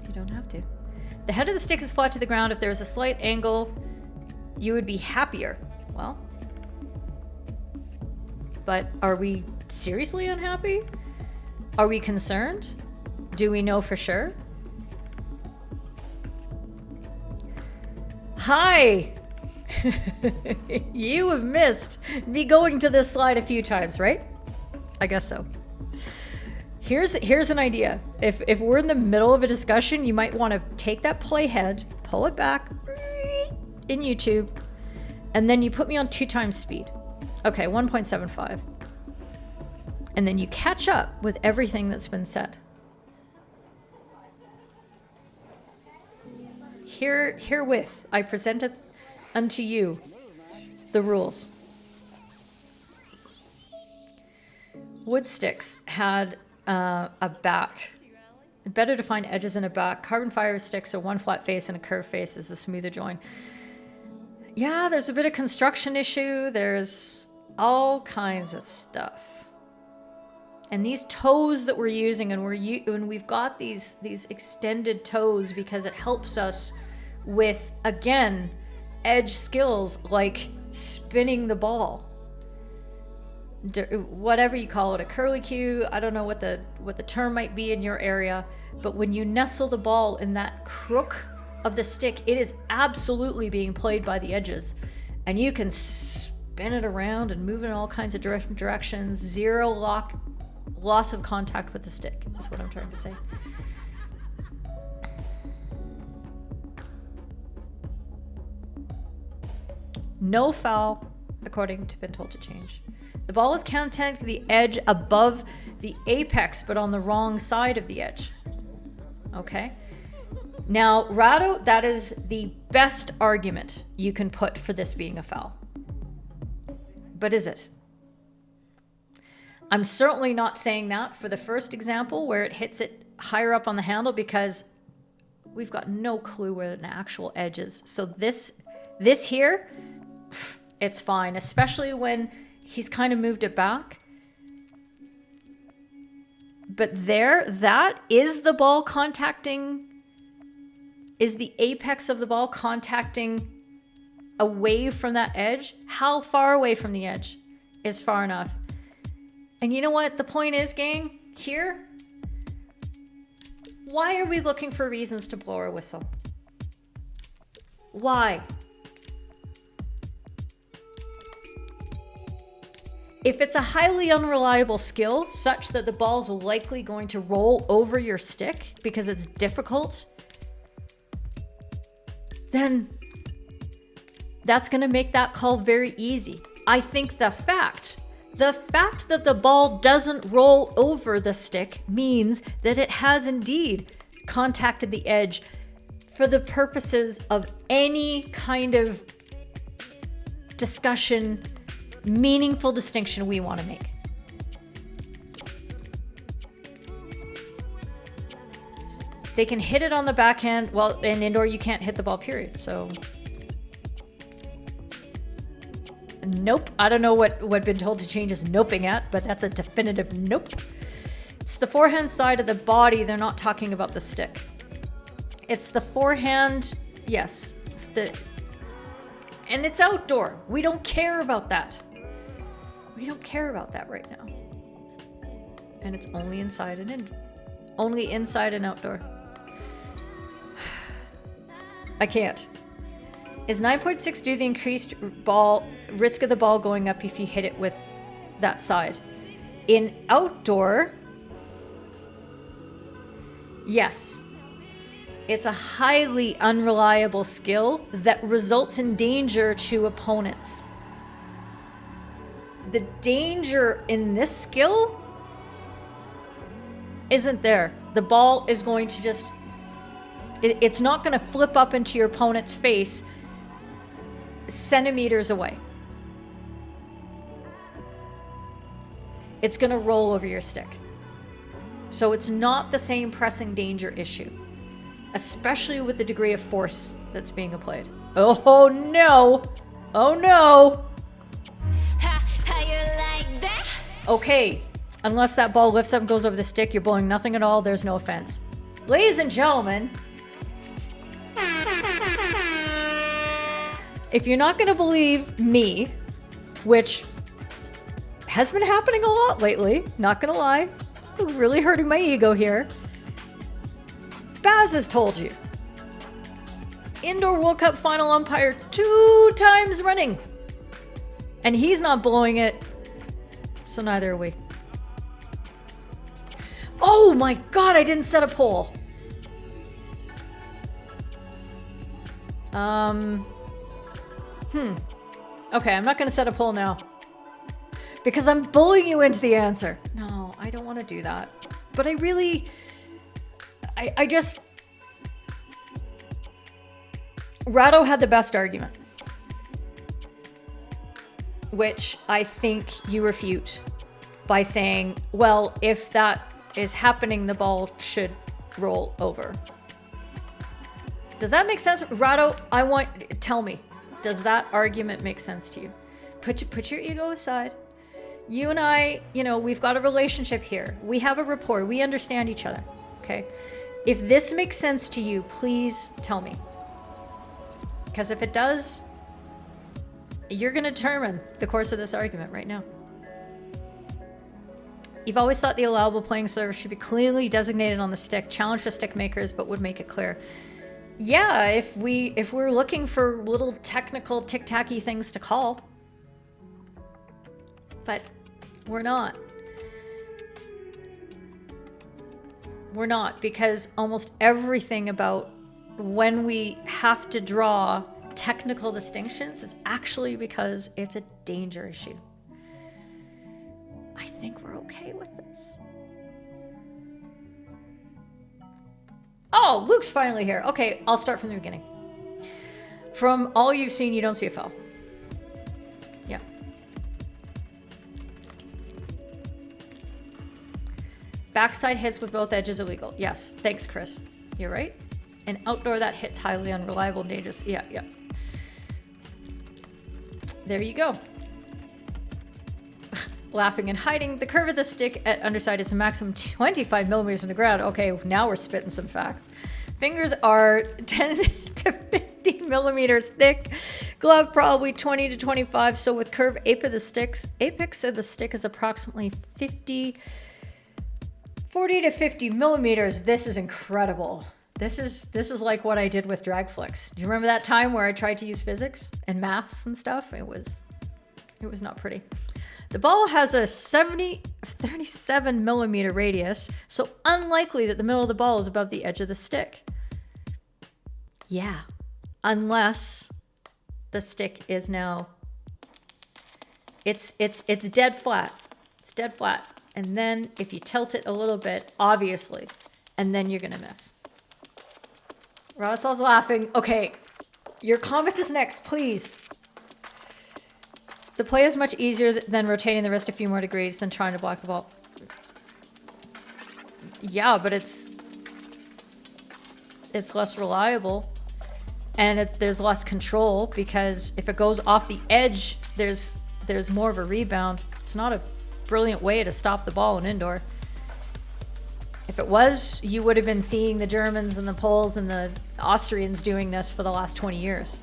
You don't have to. The head of the stick is flat to the ground. If there is a slight angle, you would be happier. Well, but are we seriously unhappy? Are we concerned? Do we know for sure? Hi! You have missed me going to this slide a few times, right? I guess so. Here's an idea. If we're in the middle of a discussion, you might want to take that playhead, pull it back in YouTube, and then you put me on 2 times speed. Okay, 1.75. And then you catch up with everything that's been said. Herewith I presenteth unto you the rules. Wood sticks had a back. Better to find edges in a back. Carbon fiber sticks are one flat face and a curved face is a smoother join. Yeah, there's a bit of construction issue. There's all kinds of stuff. And these toes that we're using, and we've got these extended toes because it helps us with, again, edge skills like spinning the ball. Whatever you call it, a curly cue, I don't know what the term might be in your area, but when you nestle the ball in that crook of the stick, it is absolutely being played by the edges. And you can spin it around and move it in all kinds of different directions. Zero loss of contact with the stick, is what I'm trying to say. No foul, according to been told to change. The ball is contacting the edge above the apex, but on the wrong side of the edge. Okay. Now, Rado, that is the best argument you can put for this being a foul. But is it? I'm certainly not saying that for the first example where it hits it higher up on the handle because we've got no clue where an actual edge is. So this here, it's fine, especially when he's kind of moved it back. But there, that is the ball contacting, is the apex of the ball contacting away from that edge? How far away from the edge is far enough? And you know what the point is, gang? Here, why are we looking for reasons to blow our whistle? Why? If it's a highly unreliable skill, such that the ball's likely going to roll over your stick because it's difficult, then that's going to make that call very easy. I think the fact that the ball doesn't roll over the stick means that it has indeed contacted the edge for the purposes of any kind of discussion, meaningful distinction we want to make. They can hit it on the backhand. Well, in indoor, you can't hit the ball, period. So, nope. I don't know what been told to change is noping at, but that's a definitive nope. It's the forehand side of the body. They're not talking about the stick. It's the forehand, yes. And it's outdoor. We don't care about that. We don't care about that right now. And it's only inside and only inside and outdoor. I can't. Is 9.6 due to the increased risk of the ball going up if you hit it with that side? In outdoor, yes. It's a highly unreliable skill that results in danger to opponents. The danger in this skill isn't there. The ball is going to just... It's not going to flip up into your opponent's face centimeters away. It's going to roll over your stick. So it's not the same pressing danger issue, especially with the degree of force that's being applied. Oh no! Oh no! How you like that? Okay, unless that ball lifts up and goes over the stick, you're blowing nothing at all. There's no offense. Ladies and gentlemen, if you're not going to believe me, which has been happening a lot lately, not going to lie, really hurting my ego here, Baz has told you. Indoor World Cup final umpire 2 times running. And he's not blowing it, so neither are we. Oh my god, I didn't set a poll. Okay, I'm not going to set a poll now. Because I'm bullying you into the answer. No, I don't want to do that. But I really... I just... Rado had the best argument. Which I think you refute by saying, well, if that is happening, the ball should roll over. Does that make sense? Rado, tell me, does that argument make sense to you? Put your ego aside. You and I, we've got a relationship here. We have a rapport. We understand each other. Okay? If this makes sense to you, please tell me. Because if it does, you're going to determine the course of this argument right now. You've always thought the allowable playing surface should be clearly designated on the stick. Challenge the stick makers, but would make it clear. Yeah, if we're looking for little technical tic-tacky things to call. But we're not. We're not, because almost everything about when we have to draw technical distinctions is actually because it's a danger issue. I think we're okay with this. Oh, Luke's finally here. Okay, I'll start from the beginning. From all you've seen, you don't see a foul. Yeah. Backside hits with both edges illegal. Yes, thanks, Chris. You're right. And outdoor, that hit's highly unreliable and dangerous. Yeah. There you go. Laughing and hiding. The curve of the stick at underside is a maximum 25 millimeters from the ground. Okay, now we're spitting some facts. Fingers are 10 to 50 millimeters thick. Glove probably 20 to 25. So with curve apex of the stick is approximately 40 to 50 millimeters. This is incredible. This is like what I did with drag flicks. Do you remember that time where I tried to use physics and maths and stuff? It was not pretty. The ball has a 37 millimeter radius, so unlikely that the middle of the ball is above the edge of the stick. Yeah, unless the stick is now, it's dead flat. It's dead flat. And then if you tilt it a little bit, obviously, and then you're gonna miss. Radoslaw's laughing. Okay, your comment is next, please. The play is much easier than rotating the wrist a few more degrees than trying to block the ball. Yeah, but it's less reliable, and there's less control, because if it goes off the edge, there's more of a rebound. It's not a brilliant way to stop the ball in indoor. If it was, you would have been seeing the Germans and the Poles and the Austrians doing this for the last 20 years.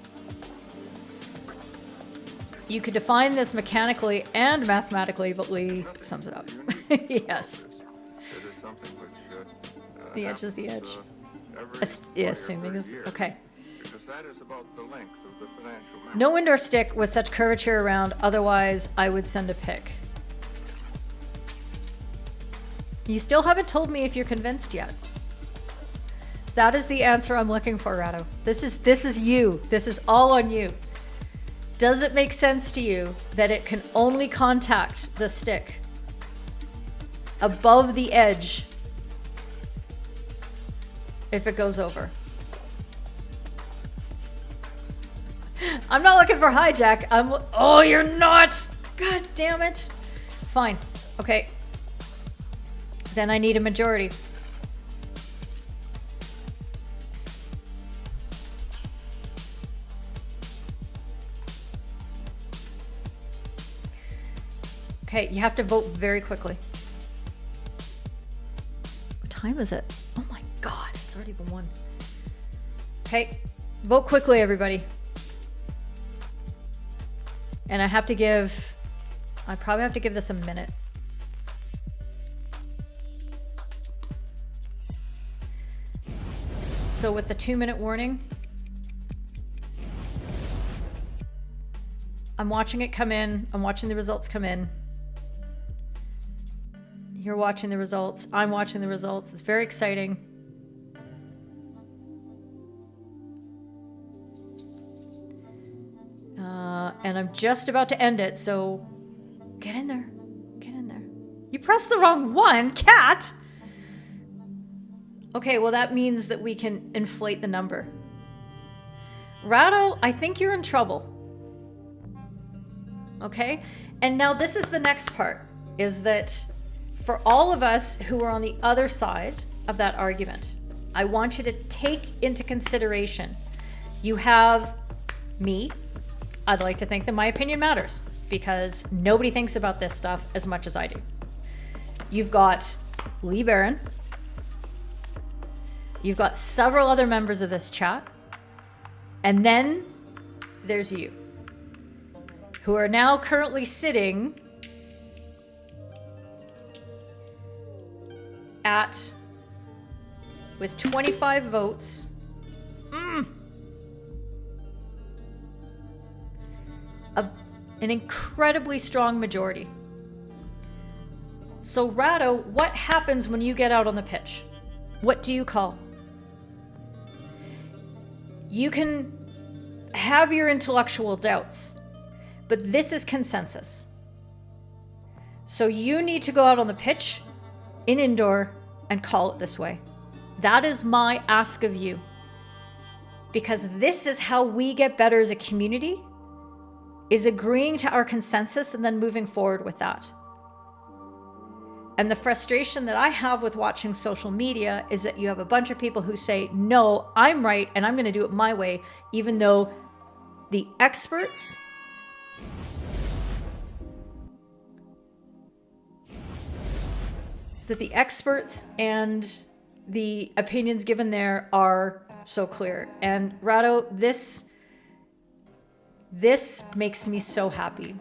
You could define this mechanically and mathematically, but Lee sums it up. Yes. The edge is the edge. Assuming is okay. No indoor stick with such curvature around, otherwise I would send a pic. You still haven't told me if you're convinced yet. That is the answer I'm looking for, Rado. This is you. This is all on you. Does it make sense to you that it can only contact the stick above the edge if it goes over? I'm not looking for hijack. Oh, you're not. God damn it. Fine. Okay. Then I need a majority. Okay, you have to vote very quickly. What time is it? Oh my God, it's already been 1. Okay, vote quickly, everybody. And I probably have to give this a minute. So with the 2-minute warning, I'm watching it come in. I'm watching the results come in. You're watching the results. I'm watching the results. It's very exciting. And I'm just about to end it, so get in there. Get in there. You pressed the wrong one, cat! Okay, well that means that we can inflate the number. Rado, I think you're in trouble. Okay? And now this is the next part, is that for all of us who are on the other side of that argument, I want you to take into consideration, you have me. I'd like to think that my opinion matters because nobody thinks about this stuff as much as I do. You've got Lee Barron. You've got several other members of this chat. And then there's you, who are now currently sitting at, with 25 votes, an incredibly strong majority. So Rado, what happens when you get out on the pitch? What do you call? You can have your intellectual doubts, but this is consensus. So you need to go out on the pitch in indoor and call it this way. That is my ask of you. Because this is how we get better as a community, is agreeing to our consensus and then moving forward with that. And the frustration that I have with watching social media is that you have a bunch of people who say, no, I'm right and I'm going to do it my way, even though the experts and the opinions given there are so clear. And Rado, this makes me so happy.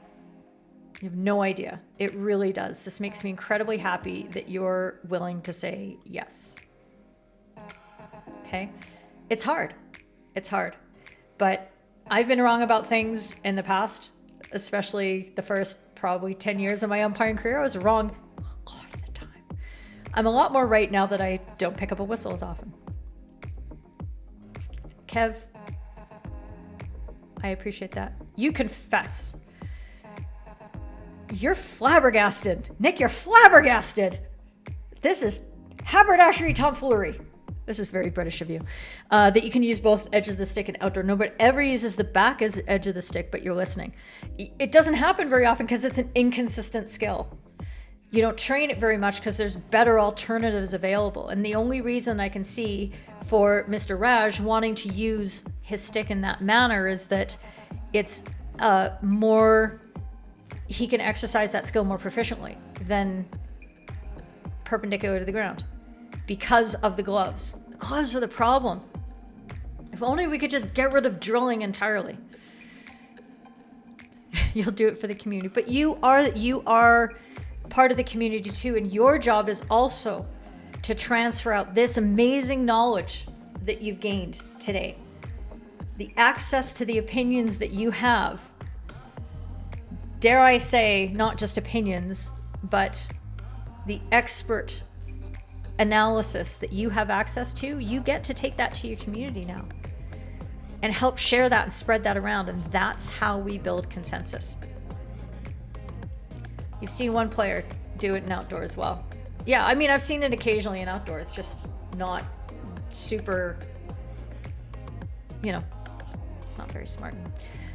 You have no idea. It really does. This makes me incredibly happy that you're willing to say yes. Okay? It's hard. It's hard. But I've been wrong about things in the past, especially the first probably 10 years of my umpiring career. I was wrong a lot of the time. I'm a lot more right now that I don't pick up a whistle as often. Kev, I appreciate that. You confess. You're flabbergasted. Nick, you're flabbergasted. This is haberdashery tomfoolery. This is very British of you. That you can use both edges of the stick and outdoor. Nobody ever uses the back as edge of the stick, but you're listening. It doesn't happen very often because it's an inconsistent skill. You don't train it very much because there's better alternatives available. And the only reason I can see for Mr. Raj wanting to use his stick in that manner is that it's more, he can exercise that skill more proficiently than perpendicular to the ground because of the gloves. The gloves are the problem. If only we could just get rid of drilling entirely. You'll do it for the community. But you are part of the community too, and your job is also to transfer out this amazing knowledge that you've gained today. The access to the opinions that you have. Dare I say, not just opinions, but the expert analysis that you have access to. You get to take that to your community now and help share that and spread that around. And that's how we build consensus. You've seen one player do it in outdoor as well. Yeah, I mean, I've seen it occasionally in outdoor. It's just not super, it's not very smart.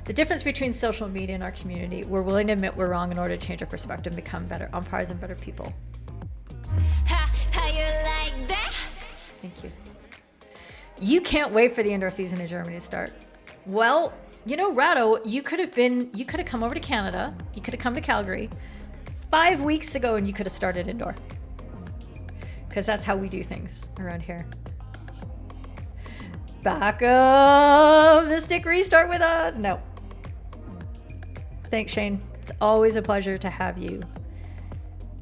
The difference between social media and our community, we're willing to admit we're wrong in order to change our perspective and become better umpires and better people. How you like that? Thank you. You can't wait for the indoor season in Germany to start. Well, Rado, you could have come over to Canada. You could have come to Calgary 5 weeks ago and you could have started indoor. Because that's how we do things around here. Back of the stick restart with a no. Thanks, Shane. It's always a pleasure to have you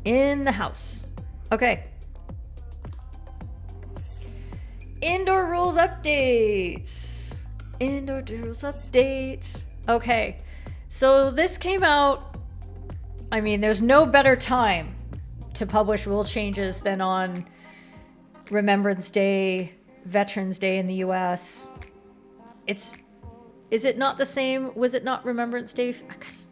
in the house. Okay. Indoor rules updates. Indoor rules updates. Okay. So this came out. I mean, there's no better time to publish rule changes than on Remembrance Day, Veterans Day in the US. Is it not the same? Was it not Remembrance Day? I guess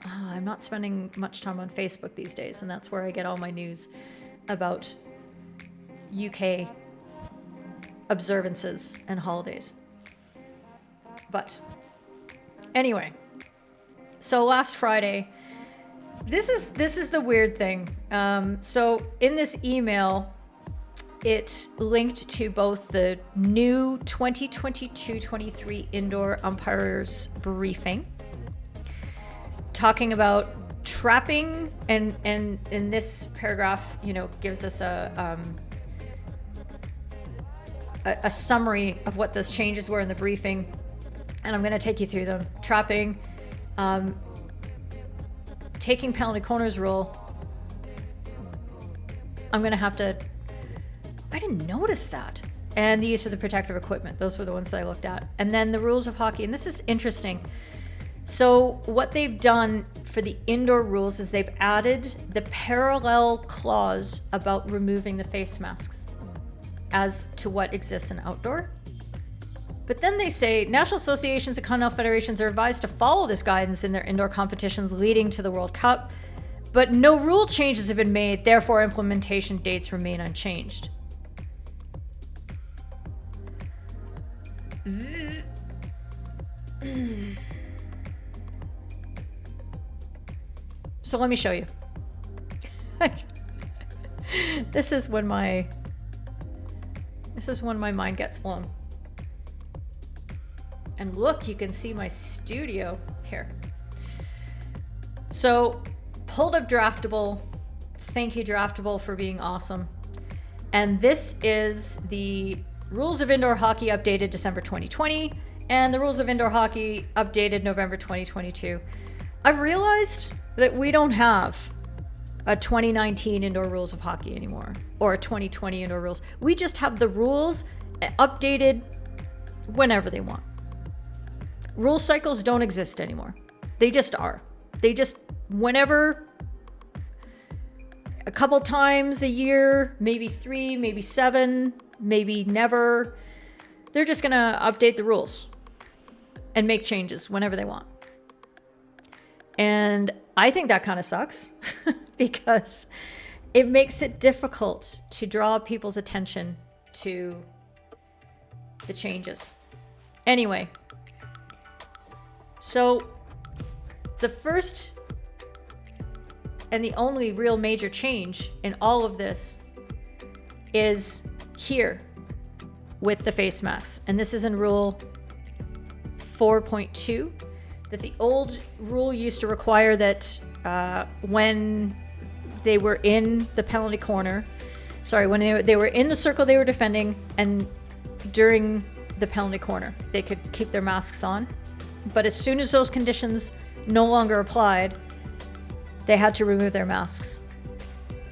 I'm not spending much time on Facebook these days, and that's where I get all my news about UK observances and holidays. But anyway, so last Friday, this is the weird thing. So in this email, it linked to both the new 2022-23 indoor umpires briefing, talking about trapping, and in this paragraph, gives us a summary of what those changes were in the briefing, and I'm going to take you through them. Trapping, taking penalty corners rule. I'm going to have to. I didn't notice that. And the use of the protective equipment. Those were the ones that I looked at. And then the rules of hockey. And this is interesting. So what they've done for the indoor rules is they've added the parallel clause about removing the face masks as to what exists in outdoor. But then they say national associations and continental federations are advised to follow this guidance in their indoor competitions leading to the World Cup. But no rule changes have been made. Therefore, implementation dates remain unchanged. So let me show you. This is when my mind gets blown. And look, you can see my studio here. So pulled up Draftable. Thank you, Draftable, for being awesome. And this is the Rules of Indoor Hockey updated December 2020 and the Rules of Indoor Hockey updated November 2022. I've realized that we don't have a 2019 Indoor Rules of Hockey anymore or a 2020 Indoor Rules. We just have the rules updated whenever they want. Rule cycles don't exist anymore. They just are. They just, whenever, a couple times a year, maybe 3, maybe 7, maybe never. They're just going to update the rules and make changes whenever they want. And I think that kind of sucks because it makes it difficult to draw people's attention to the changes. Anyway, so the first and the only real major change in all of this is here with the face masks. And this is in rule 4.2, that the old rule used to require that when they were in the penalty corner, when they were in the circle they were defending and during the penalty corner, they could keep their masks on. But as soon as those conditions no longer applied, they had to remove their masks.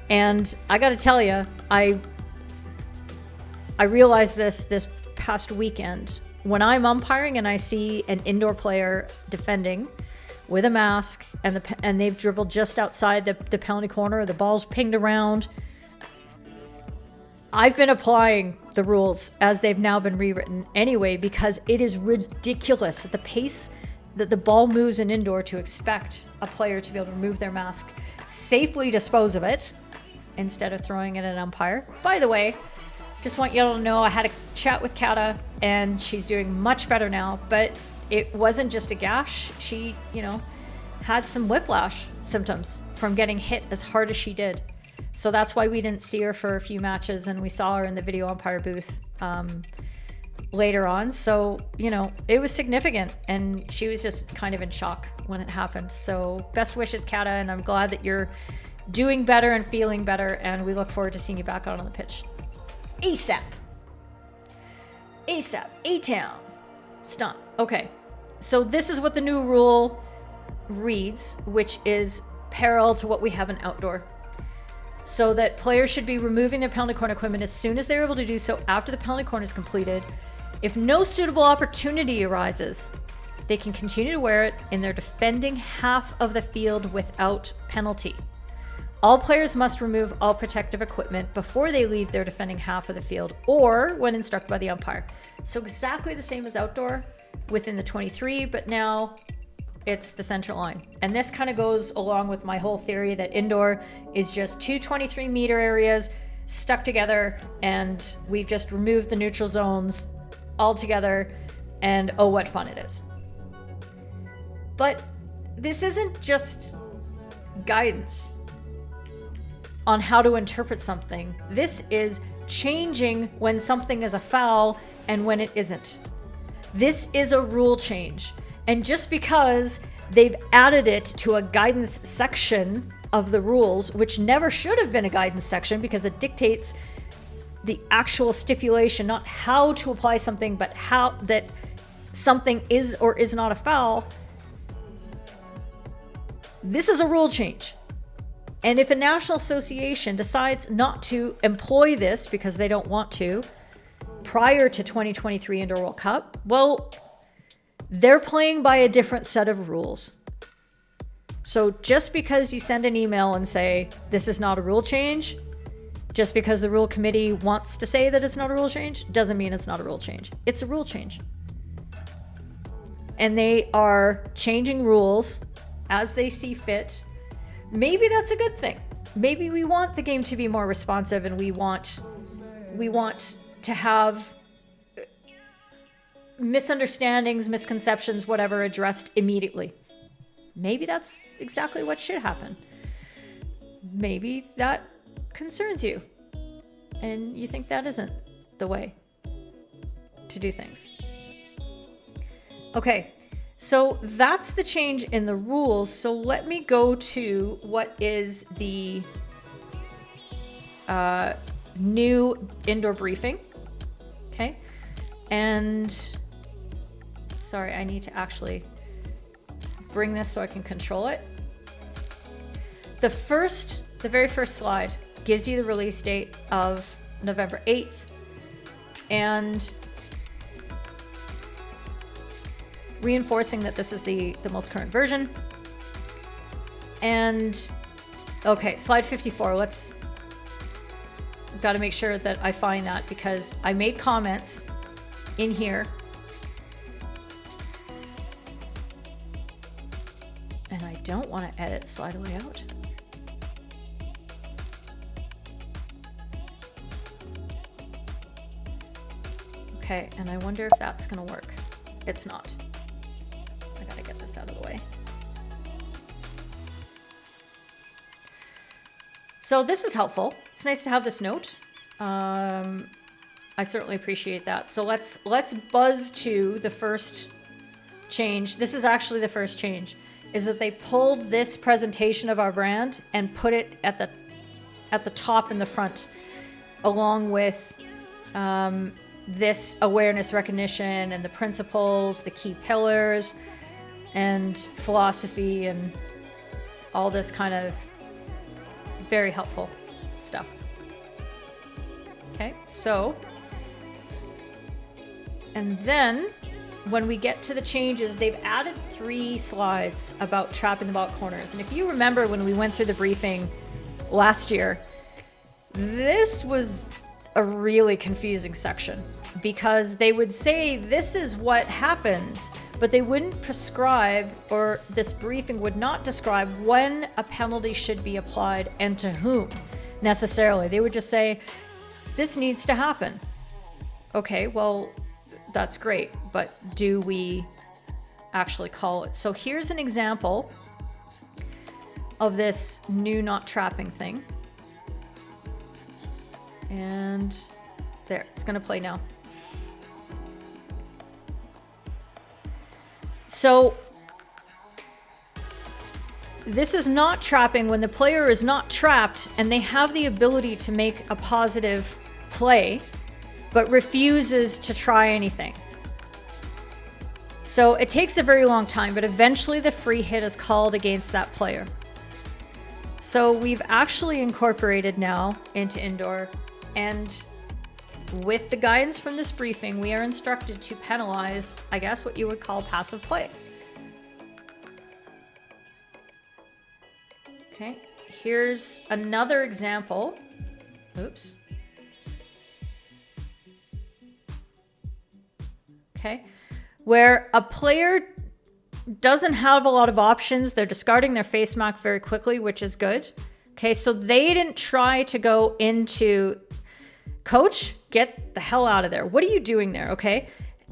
And I got to tell you, I realized this past weekend when I'm umpiring and I see an indoor player defending with a mask and they've dribbled just outside the penalty corner, the ball's pinged around. I've been applying the rules as they've now been rewritten anyway, because it is ridiculous at the pace that the ball moves in indoor to expect a player to be able to remove their mask, safely dispose of it, instead of throwing it at an umpire. By the way, just want you all to know I had a chat with Kata and she's doing much better now, but it wasn't just a gash. She, had some whiplash symptoms from getting hit as hard as she did. So that's why we didn't see her for a few matches, and we saw her in the video umpire booth later on. So, it was significant, and she was just kind of in shock when it happened. So best wishes, Kata, and I'm glad that you're doing better and feeling better, and we look forward to seeing you back out on the pitch. ASAP. A-Town. Stunt. Okay. So this is what the new rule reads, which is parallel to what we have in outdoor. So that players should be removing their penalty corner equipment as soon as they're able to do so after the penalty corner is completed. If no suitable opportunity arises, they can continue to wear it in their defending half of the field without penalty. All players must remove all protective equipment before they leave their defending half of the field or when instructed by the umpire. So exactly the same as outdoor within the 23, but now it's the central line. And this kind of goes along with my whole theory that indoor is just two 23-meter areas stuck together, and we've just removed the neutral zones altogether, and oh, what fun it is. But this isn't just guidance on how to interpret something. This is changing when something is a foul and when it isn't. This is a rule change. And just because they've added it to a guidance section of the rules, which never should have been a guidance section because it dictates the actual stipulation, not how to apply something, but how that something is or is not a foul. This is a rule change. And if a national association decides not to employ this because they don't want to prior to 2023 Indoor World Cup, well, they're playing by a different set of rules. So just because you send an email and say, this is not a rule change, just because the rule committee wants to say that it's not a rule change, doesn't mean it's not a rule change. It's a rule change. And they are changing rules as they see fit. Maybe that's a good thing. Maybe we want the game to be more responsive, and we want to have misunderstandings, misconceptions, whatever, addressed immediately. Maybe that's exactly what should happen. Maybe that concerns you, and you think that isn't the way to do things. Okay, so that's the change in the rules. So let me go to what is the new indoor briefing. Okay, and sorry, I need to actually bring this so I can control it. The very first slide gives you the release date of November 8th and reinforcing that this is the most current version. And okay, slide 54, got to make sure that I find that because I made comments in here. And I don't want to edit slide layout. Okay, and I wonder if that's going to work. It's not. I got to get this out of the way. So this is helpful. It's nice to have this note. I certainly appreciate that. So let's buzz to the first change. This is actually the first change, is that they pulled this presentation of our brand and put it at the top in the front, along with this awareness recognition and the principles, the key pillars. and philosophy and all this kind of very helpful stuff. Okay, so, and then when we get to the changes, they've added 3 slides about trapping the ball at corners. And if you remember when we went through the briefing last year, this was a really confusing section because they would say this is what happens, but they wouldn't prescribe, or this briefing would not describe when a penalty should be applied and to whom necessarily. They would just say, this needs to happen. Okay, well, that's great, but do we actually call it? So here's an example of this new not trapping thing. And there, it's gonna play now. So this is not trapping when the player is not trapped and they have the ability to make a positive play, but refuses to try anything. So it takes a very long time, but eventually the free hit is called against that player. So we've actually incorporated now into indoor, and with the guidance from this briefing, we are instructed to penalize, I guess, what you would call passive play. Okay, here's another example. Oops. Okay, where a player doesn't have a lot of options. They're discarding their face mask very quickly, which is good. Okay, so they didn't try to go into, coach, get the hell out of there. What are you doing there? Okay,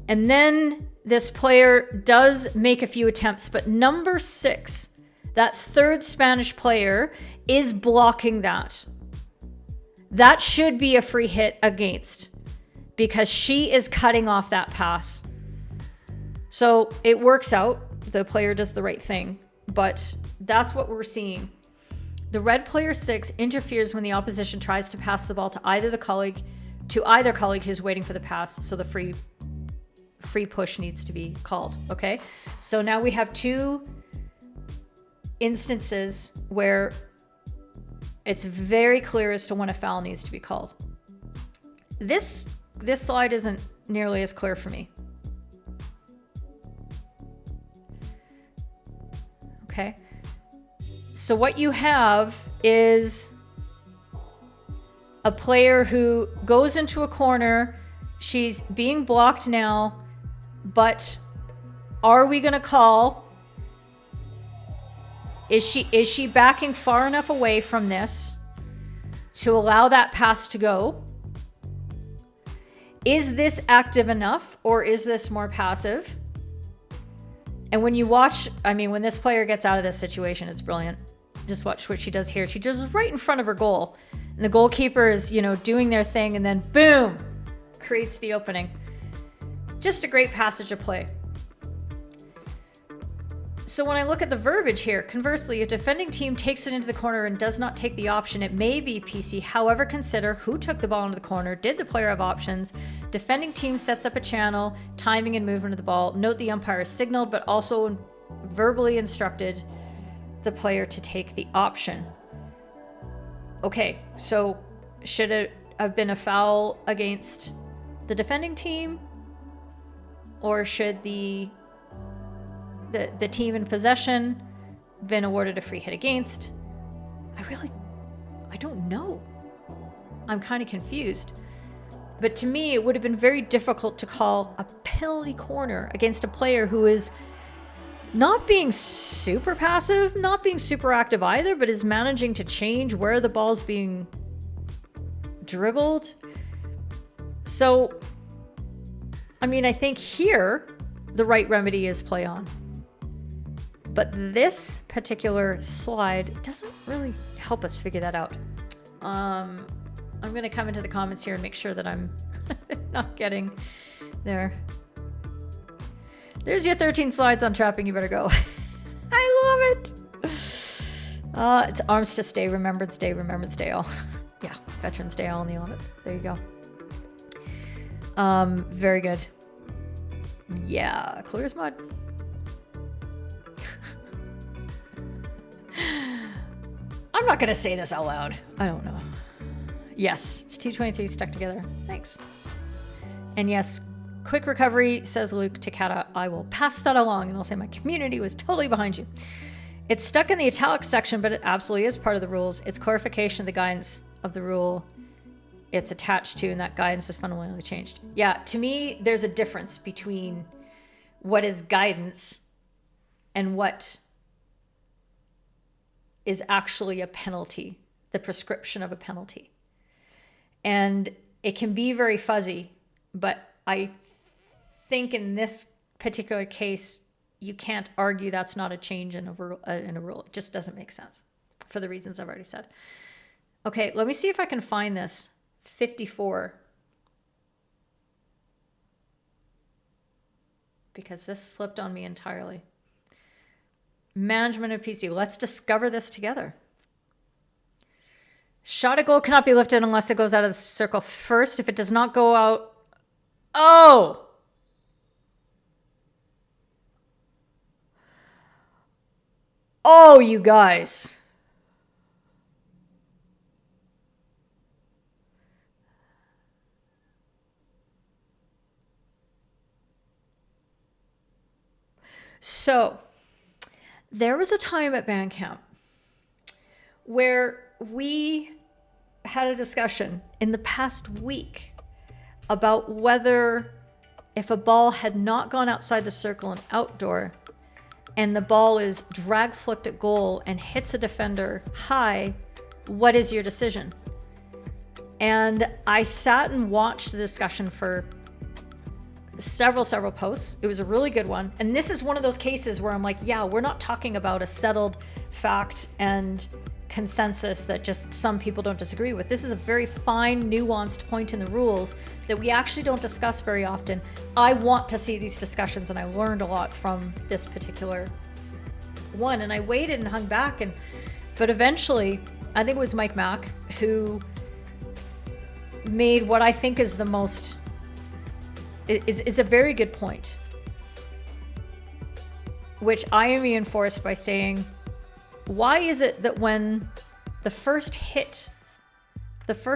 and then this player does make a few attempts, but number 6, that third Spanish player, is blocking that. That should be a free hit against, because she is cutting off that pass. So it works out. The player does the right thing, but that's what we're seeing. The red player 6 interferes when the opposition tries to pass the ball to either colleague who's waiting for the pass. So the free push needs to be called. Okay. So now we have 2 instances where it's very clear as to when a foul needs to be called. This slide isn't nearly as clear for me. Okay. So what you have is a player who goes into a corner. She's being blocked now, but are we going to call? Is she backing far enough away from this to allow that pass to go? Is this active enough, or is this more passive? And when you watch, I mean, when this player gets out of this situation, it's brilliant. Just watch what she does here. She does right in front of her goal. And the goalkeeper is, doing their thing, and then boom, creates the opening. Just a great passage of play. So when I look at the verbiage here, conversely, if defending team takes it into the corner and does not take the option, it may be PC. However, consider who took the ball into the corner. Did the player have options? Defending team sets up a channel, timing and movement of the ball. Note the umpire is signaled, but also verbally instructed the player to take the option. Okay, so should it have been a foul against the defending team? Or should the team in possession been awarded a free hit against? I don't know. I'm kind of confused. But to me, it would have been very difficult to call a penalty corner against a player who is not being super passive, not being super active either, but is managing to change where the ball's being dribbled. So, I mean, I think here the right remedy is play on. But this particular slide doesn't really help us figure that out. I'm going to come into the comments here and make sure that I'm not getting there. There's your 13 slides on trapping. You better go. I love it. It's Armistice Day, Remembrance Day, Remembrance Day. All. Yeah, Veterans Day all on the 11th. There you go. Very good. Yeah, clear as mud. I'm not going to say this out loud. I don't know. Yes, it's T23 stuck together. Thanks. And yes, quick recovery, says Luke Takata. I will pass that along and I'll say my community was totally behind you. It's stuck in the italics section, but it absolutely is part of the rules. It's clarification of the guidance of the rule it's attached to, and that guidance is fundamentally changed. Yeah, to me, there's a difference between what is guidance and what is actually a penalty, the prescription of a penalty. And it can be very fuzzy, but I think in this particular case, you can't argue that's not a change in a rule. It just doesn't make sense for the reasons I've already said. Okay, let me see if I can find this. 54. Because this slipped on me entirely. Management of PC. Let's discover this together. Shot at goal cannot be lifted unless it goes out of the circle first. If it does not go out... Oh! Oh, you guys. So, there was a time at band camp where we had a discussion in the past week about whether if a ball had not gone outside the circle and outdoor, and the ball is drag flicked at goal and hits a defender high, what is your decision? And I sat and watched the discussion for several posts. It was a really good one. And this is one of those cases where I'm like, yeah, we're not talking about a settled fact and consensus that just some people don't disagree with. This is a very fine, nuanced point in the rules that we actually don't discuss very often. I want to see these discussions, and I learned a lot from this particular one. And I waited and hung back, but eventually, I think it was Mike Mack who made what I think is the most is a very good point, which I reinforced by saying, why is it that when the first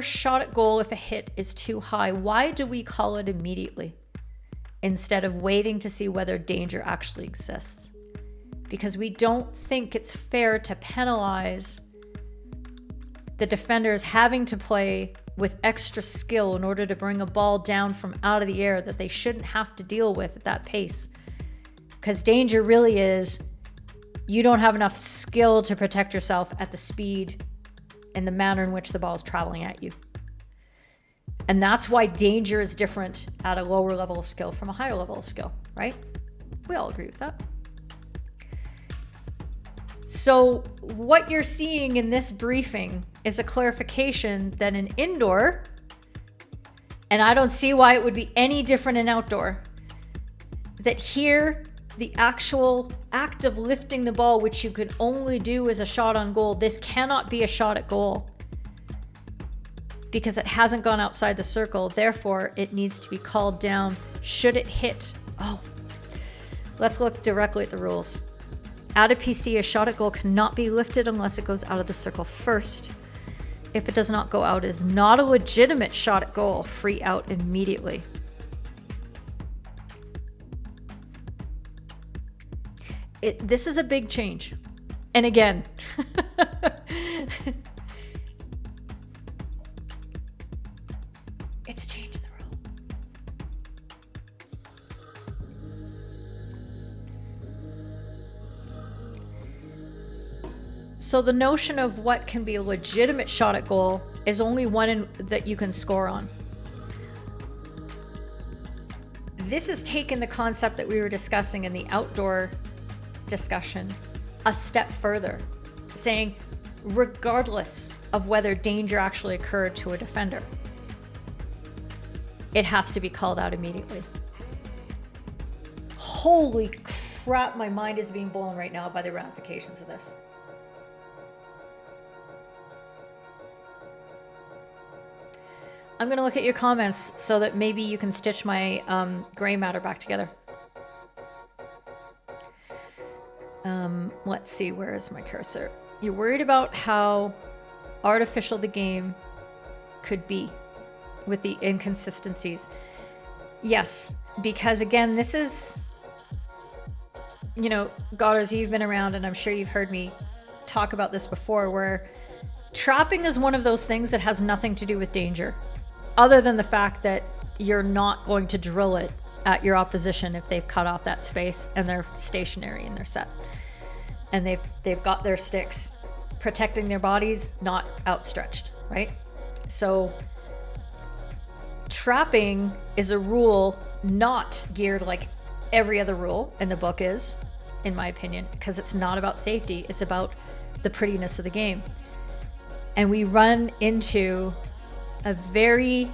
shot at goal, if a hit is too high, why do we call it immediately instead of waiting to see whether danger actually exists? Because we don't think it's fair to penalize the defenders having to play with extra skill in order to bring a ball down from out of the air that they shouldn't have to deal with at that pace. Because danger really is you don't have enough skill to protect yourself at the speed and the manner in which the ball is traveling at you. And that's why danger is different at a lower level of skill from a higher level of skill, right? We all agree with that. So what you're seeing in this briefing is a clarification that in indoor, and I don't see why it would be any different in outdoor, that here the actual act of lifting the ball, which you could only do as a shot on goal, this cannot be a shot at goal because it hasn't gone outside the circle. Therefore, it needs to be called down should it hit. Oh, let's look directly at the rules. At a PC, a shot at goal cannot be lifted unless it goes out of the circle first. If it does not go out, it is not a legitimate shot at goal. Free out immediately. This is a big change. And again, it's a change in the rule. So the notion of what can be a legitimate shot at goal is only one that you can score on. This has taken the concept that we were discussing in the outdoor discussion a step further, saying regardless of whether danger actually occurred to a defender, it has to be called out immediately. Holy crap, my mind is being blown right now by the ramifications of this. I'm going to look at your comments so that maybe you can stitch my gray matter back together. Let's see, where is my cursor? You're worried about how artificial the game could be with the inconsistencies. Yes, because again, this is, you know, Godders, you've been around and I'm sure you've heard me talk about this before, where trapping is one of those things that has nothing to do with danger, other than the fact that you're not going to drill it at your opposition if they've cut off that space and they're stationary and they're set. And they've got their sticks protecting their bodies, not outstretched, right? So trapping is a rule not geared like every other rule in the book is, in my opinion, because it's not about safety. It's about the prettiness of the game. And we run into a very,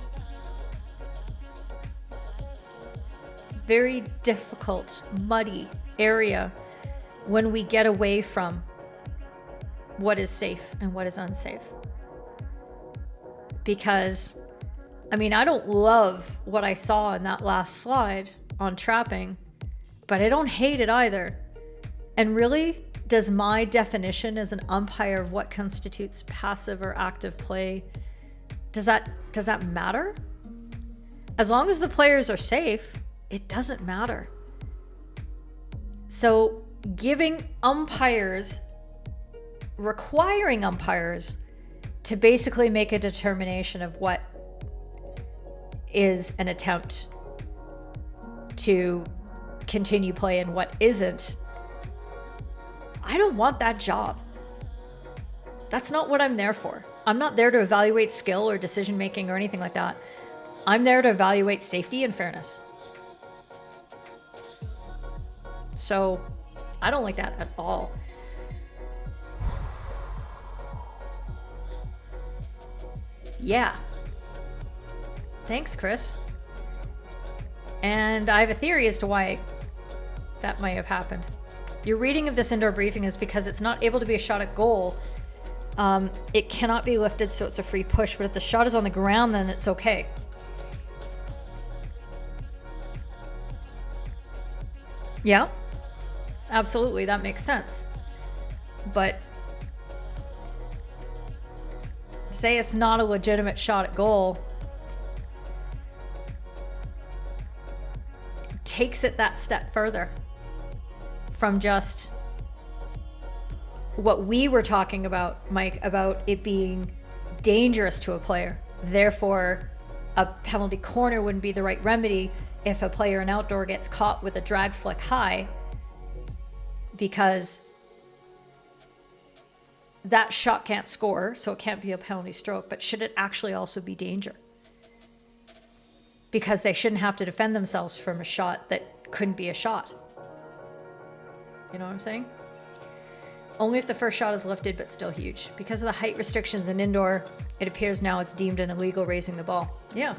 very difficult, muddy area when we get away from what is safe and what is unsafe. Because, I mean, I don't love what I saw in that last slide on trapping, but I don't hate it either. And really, does my definition as an umpire of what constitutes passive or active play, does that matter? As long as the players are safe, it doesn't matter. So giving umpires, requiring umpires to basically make a determination of what is an attempt to continue play and what isn't, I don't want that job. That's not what I'm there for. I'm not there to evaluate skill or decision making or anything like that. I'm there to evaluate safety and fairness. So I don't like that at all. Yeah. Thanks, Chris. And I have a theory as to why that might have happened. Your reading of this indoor briefing is because it's not able to be a shot at goal. It cannot be lifted, so it's a free push. But if the shot is on the ground, then it's okay. Yeah, absolutely. That makes sense. But say it's not a legitimate shot at goal, takes it that step further from just what we were talking about, Mike, about it being dangerous to a player. Therefore, a penalty corner wouldn't be the right remedy if a player in outdoor gets caught with a drag flick high, because that shot can't score, so it can't be a penalty stroke. But should it actually also be danger? Because they shouldn't have to defend themselves from a shot that couldn't be a shot. You know what I'm saying? Only if the first shot is lifted, but still huge. Because of the height restrictions in indoor, it appears now it's deemed an illegal raising the ball. Yeah.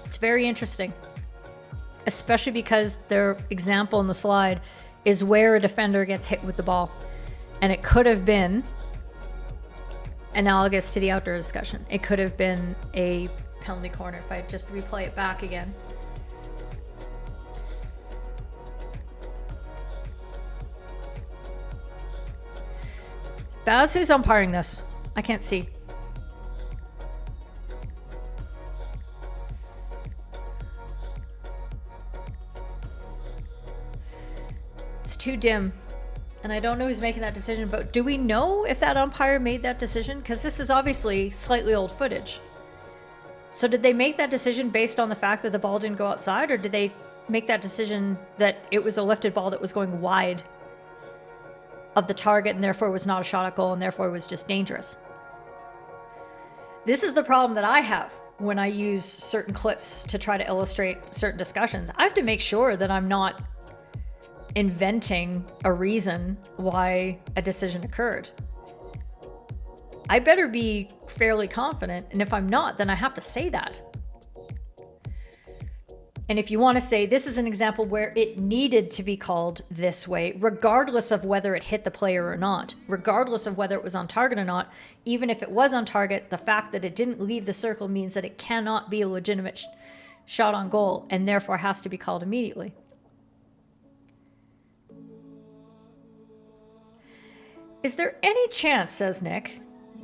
It's very interesting. Especially because their example in the slide is where a defender gets hit with the ball. And it could have been analogous to the outdoor discussion. It could have been a penalty corner if I just replay it back again. Baz, who's umpiring this? I can't see. It's too dim. And I don't know who's making that decision, but do we know if that umpire made that decision? Because this is obviously slightly old footage. So did they make that decision based on the fact that the ball didn't go outside, or did they make that decision that it was a lifted ball that was going wide of the target and therefore was not a shot at goal and therefore was just dangerous? This is the problem that I have when I use certain clips to try to illustrate certain discussions. I have to make sure that I'm not inventing a reason why a decision occurred. I better be fairly confident, and if I'm not, then I have to say that. And if you want to say this is an example where it needed to be called this way, regardless of whether it hit the player or not, regardless of whether it was on target or not, even if it was on target, the fact that it didn't leave the circle means that it cannot be a legitimate shot on goal and therefore has to be called immediately. Is there any chance, says Nick,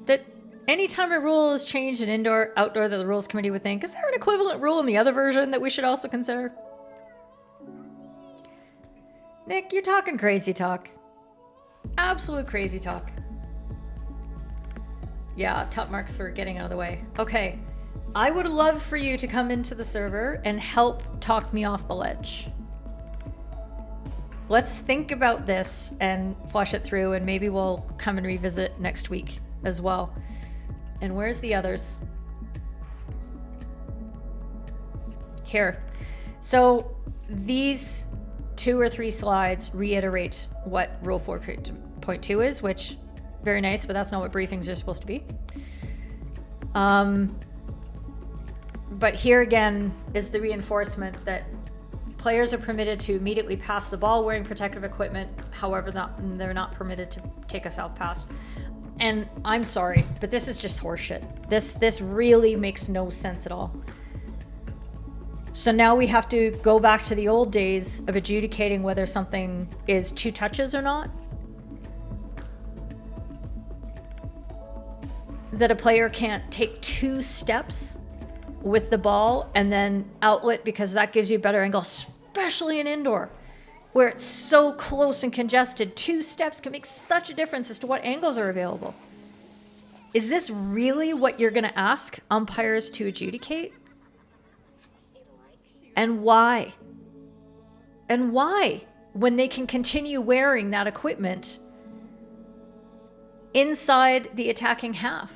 that anytime a rule is changed in indoor, outdoor, that the rules committee would think, is there an equivalent rule in the other version that we should also consider? Nick, you're talking crazy talk. Absolute crazy talk. Yeah, top marks for getting out of the way. Okay, I would love for you to come into the server and help talk me off the ledge. Let's think about this and flush it through, and maybe we'll come and revisit next week as well. And where's the others? Here. So these 2 or 3 slides reiterate what Rule 4.2 is, which, very nice, but that's not what briefings are supposed to be. But here again is the reinforcement that players are permitted to immediately pass the ball wearing protective equipment. However, they're not permitted to take a south pass. And I'm sorry, but this is just horseshit. This really makes no sense at all. So now we have to go back to the old days of adjudicating whether something is 2 touches or not. That a player can't take 2 steps with the ball and then outlet, because that gives you a better angle, especially in indoor, where it's so close and congested. 2 steps can make such a difference as to what angles are available. Is this really what you're going to ask umpires to adjudicate? And why? And why, when they can continue wearing that equipment inside the attacking half?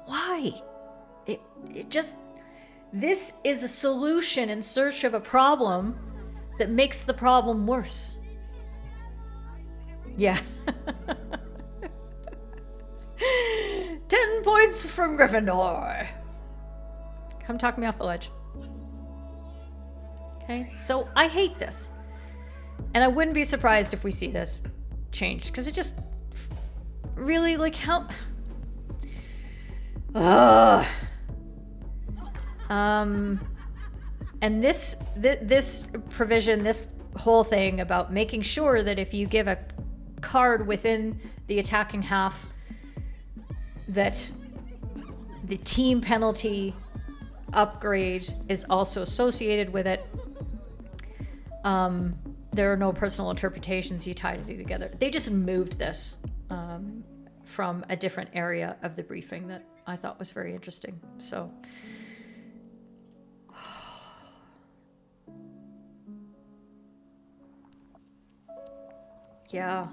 Why? It just, this is a solution in search of a problem that makes the problem worse. Yeah. 10 points from Gryffindor. Come talk me off the ledge. Okay, so I hate this. And I wouldn't be surprised if we see this changed, because it just really, like, how... And this provision, this whole thing about making sure that if you give a card within the attacking half, that the team penalty upgrade is also associated with it. There are no personal interpretations, you tied it together. They just moved this from a different area of the briefing that I thought was very interesting. So yeah,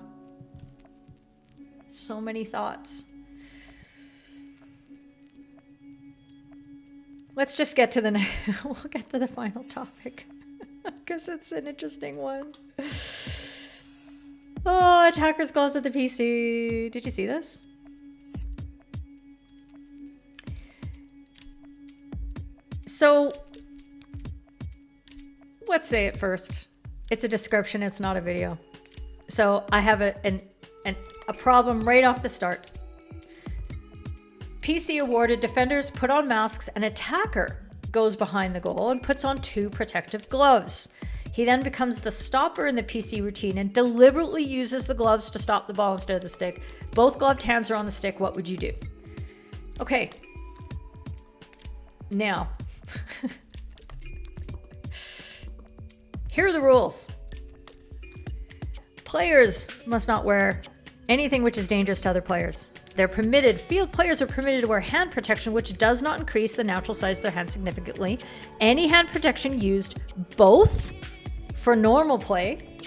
so many thoughts. Let's just get to the we'll get to the final topic because it's an interesting one. Oh, attackers goals at the PC. Did you see this? So let's say it first. It's a description, it's not a video. So I have a problem right off the start. PC awarded, defenders put on masks, and attacker goes behind the goal and puts on 2 protective gloves. He then becomes the stopper in the PC routine and deliberately uses the gloves to stop the ball instead of the stick. Both gloved hands are on the stick. What would you do? Okay. Now, here are the rules. Players must not wear anything which is dangerous to other players. They're permitted, field players are permitted to wear hand protection, which does not increase the natural size of their hand significantly. Any hand protection used both for normal play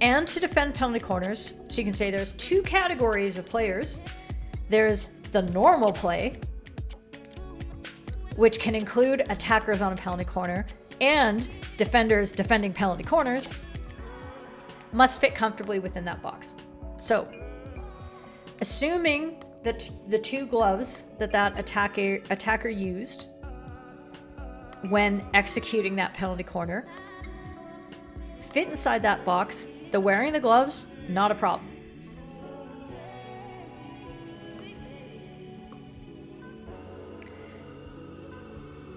and to defend penalty corners. So you can say there's 2 categories of players. There's the normal play, which can include attackers on a penalty corner, and defenders defending penalty corners must fit comfortably within that box. So, assuming that the 2 gloves that attacker used when executing that penalty corner fit inside that box, the wearing the gloves, not a problem.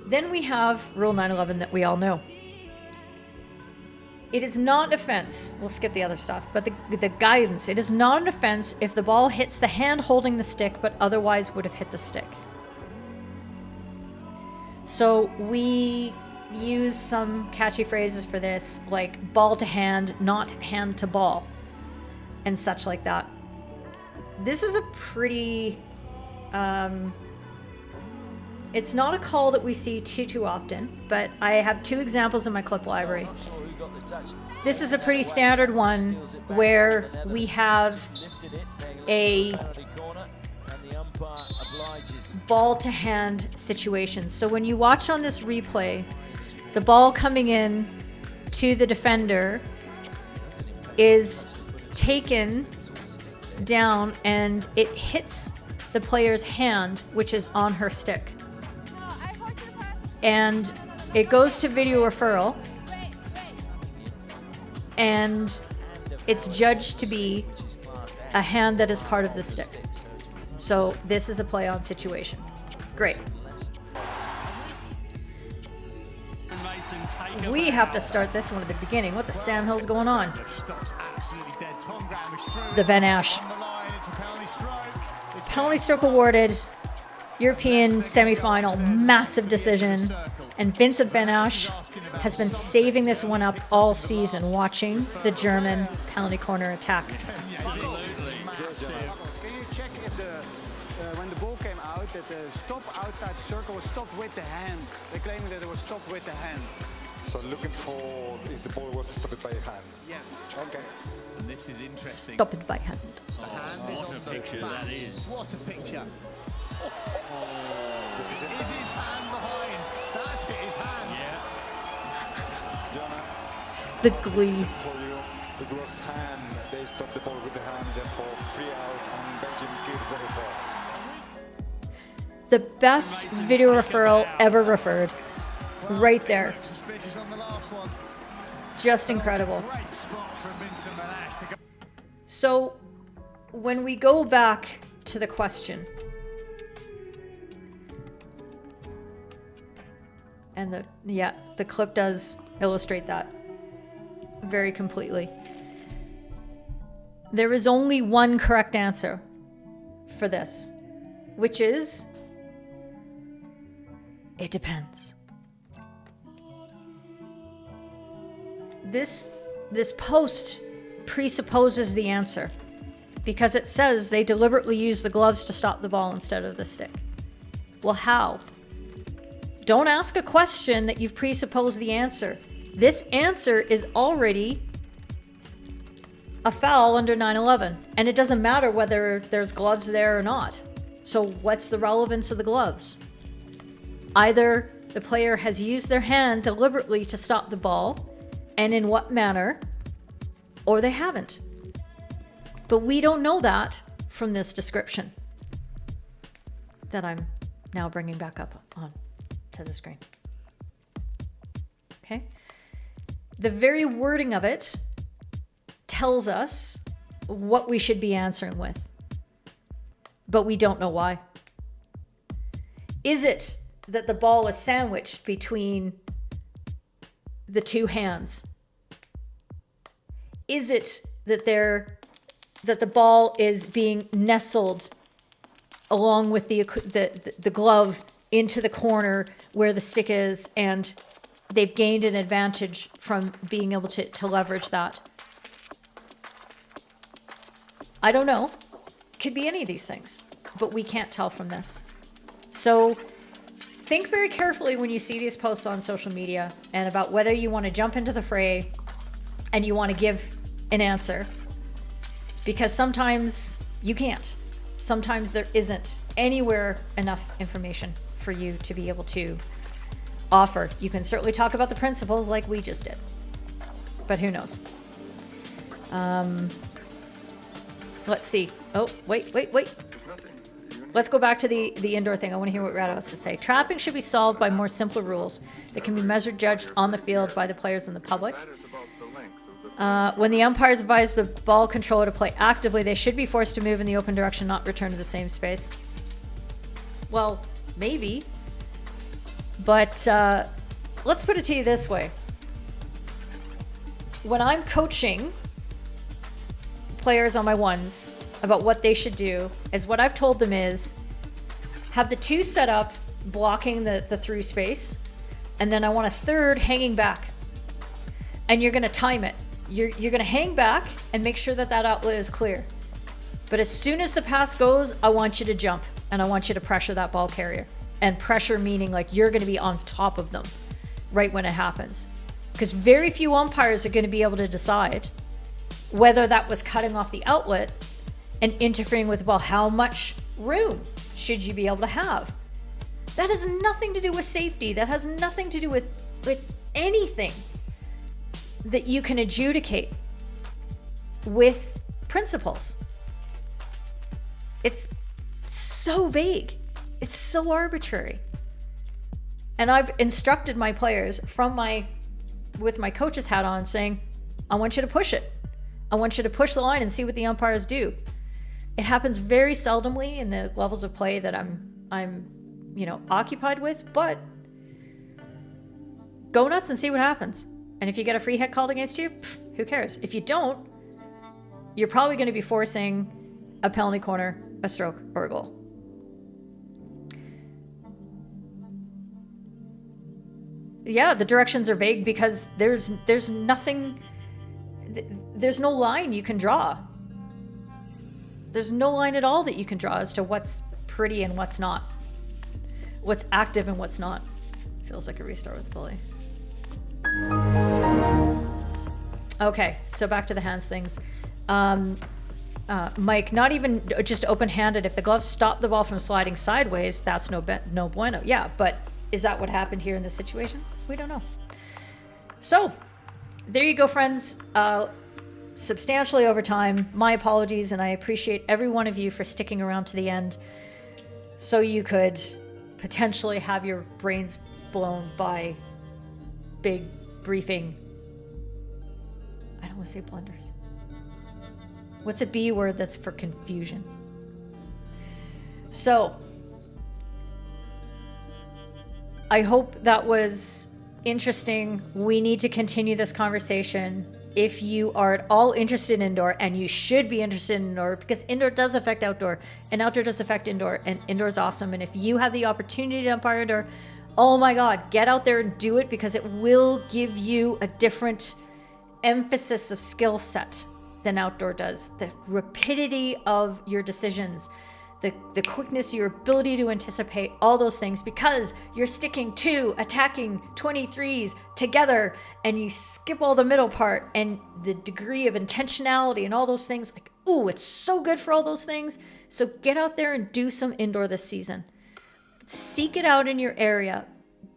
Then we have Rule 911 that we all know. It is not an offense. We'll skip the other stuff, but the guidance. It is not an offense if the ball hits the hand holding the stick, but otherwise would have hit the stick. So we use some catchy phrases for this, like ball to hand, not hand to ball, and such like that. This is a pretty... it's not a call that we see too often, but I have 2 examples in my clip library. This is a pretty standard one where we have a ball to hand situation. So when you watch on this replay, the ball coming in to the defender is taken down and it hits the player's hand, which is on her stick. And it goes to video referral, and it's judged to be a hand that is part of the stick. So this is a play on situation. Great. We have to start this one at the beginning. What the Sam Hill's going on? The Van Ash. Penalty stroke awarded. European semi-final, massive decision. And Vincent Van Ash has been saving this one up all season, watching the German penalty corner attack. Can you check if when the ball came out, that the stop outside the circle was stopped with the hand? They're claiming that it was stopped with the hand. So looking for if the ball was stopped by hand. Yes. Okay. And this is interesting. Stop it by hand. The hand is on the picture that is. What a picture. This is it. Is his hand behind? That's hit his hand. Yeah. Jonas, The glee. for you. It was hand. They stopped the ball with the hand, therefore 3 out, and Belgium gives the report. The best video referral ever referred. Right there. Suspicious on the last one. Just incredible. Great spot from Vincent Van Ash to go. So when we go back to the question, and the clip does illustrate that very completely. There is only one correct answer for this, which is it depends. This post presupposes the answer because it says they deliberately used the gloves to stop the ball instead of the stick. Well, how? Don't ask a question that you've presupposed the answer. This answer is already a foul under 9/11, and it doesn't matter whether there's gloves there or not. So what's the relevance of the gloves? Either the player has used their hand deliberately to stop the ball, and in what manner, or they haven't. But we don't know that from this description that I'm now bringing back up on to the screen. Okay? The very wording of it tells us what we should be answering with, but we don't know why. Is it that the ball is sandwiched between the 2 hands? Is it that the ball is being nestled along with the glove into the corner where the stick is, and they've gained an advantage from being able to leverage that? I don't know. Could be any of these things, but we can't tell from this. So think very carefully when you see these posts on social media and about whether you want to jump into the fray and you want to give an answer, because sometimes you can't. Sometimes there isn't anywhere enough information for you to be able to offer. You can certainly talk about the principles like we just did, but who knows? Let's see. Oh, wait. Let's go back to the indoor thing. I want to hear what Rado has to say. Trapping should be solved by more simpler rules that can be measured, judged on the field by the players and the public. When the umpires advise the ball controller to play actively, they should be forced to move in the open direction, not return to the same space. Well, maybe. But let's put it to you this way. when I'm coaching players on my ones about what they should do, is what I've told them is have the 2 set up blocking the through space, and then I want a 3rd hanging back. And you're going to time it. You're going to hang back and make sure that outlet is clear. But as soon as the pass goes, I want you to jump and I want you to pressure that ball carrier. And pressure meaning like you're going to be on top of them right when it happens. Because very few umpires are going to be able to decide whether that was cutting off the outlet and interfering with the ball. How much room should you be able to have? That has nothing to do with safety. That has nothing to do with anything that you can adjudicate with principles. It's so vague. It's so arbitrary. And I've instructed my players with my coach's hat on, saying, I want you to push it. I want you to push the line and see what the umpires do. It happens very seldomly in the levels of play that I'm occupied with, but go nuts and see what happens. And if you get a free hit called against you, who cares? If you don't, you're probably going to be forcing a penalty corner, a stroke, or a goal. Yeah, the directions are vague because there's nothing, there's no line you can draw. There's no line at all that you can draw as to what's pretty and what's not. What's active and what's not. Feels like a restart with a bully. Okay, so back to the hands things. Mike, not even just open-handed. If the gloves stop the ball from sliding sideways, that's no bueno. Yeah, but is that what happened here in this situation? We don't know. So, there you go, friends. Substantially over time. My apologies, and I appreciate every one of you for sticking around to the end so you could potentially have your brains blown by big briefing. I don't want to say blunders. What's a B word that's for confusion? So, I hope that was interesting. We need to continue this conversation. If you are at all interested in indoor, and you should be interested in indoor, because indoor does affect outdoor, and outdoor does affect indoor, and indoor is awesome. And if you have the opportunity to umpire indoor, oh my God, get out there and do it, because it will give you a different emphasis of skill set than outdoor does. The rapidity of your decisions, the quickness, your ability to anticipate, all those things, because you're sticking to attacking 23s together, and you skip all the middle part, and the degree of intentionality and all those things. Like, ooh, it's so good for all those things. So get out there and do some indoor this season. Seek it out in your area.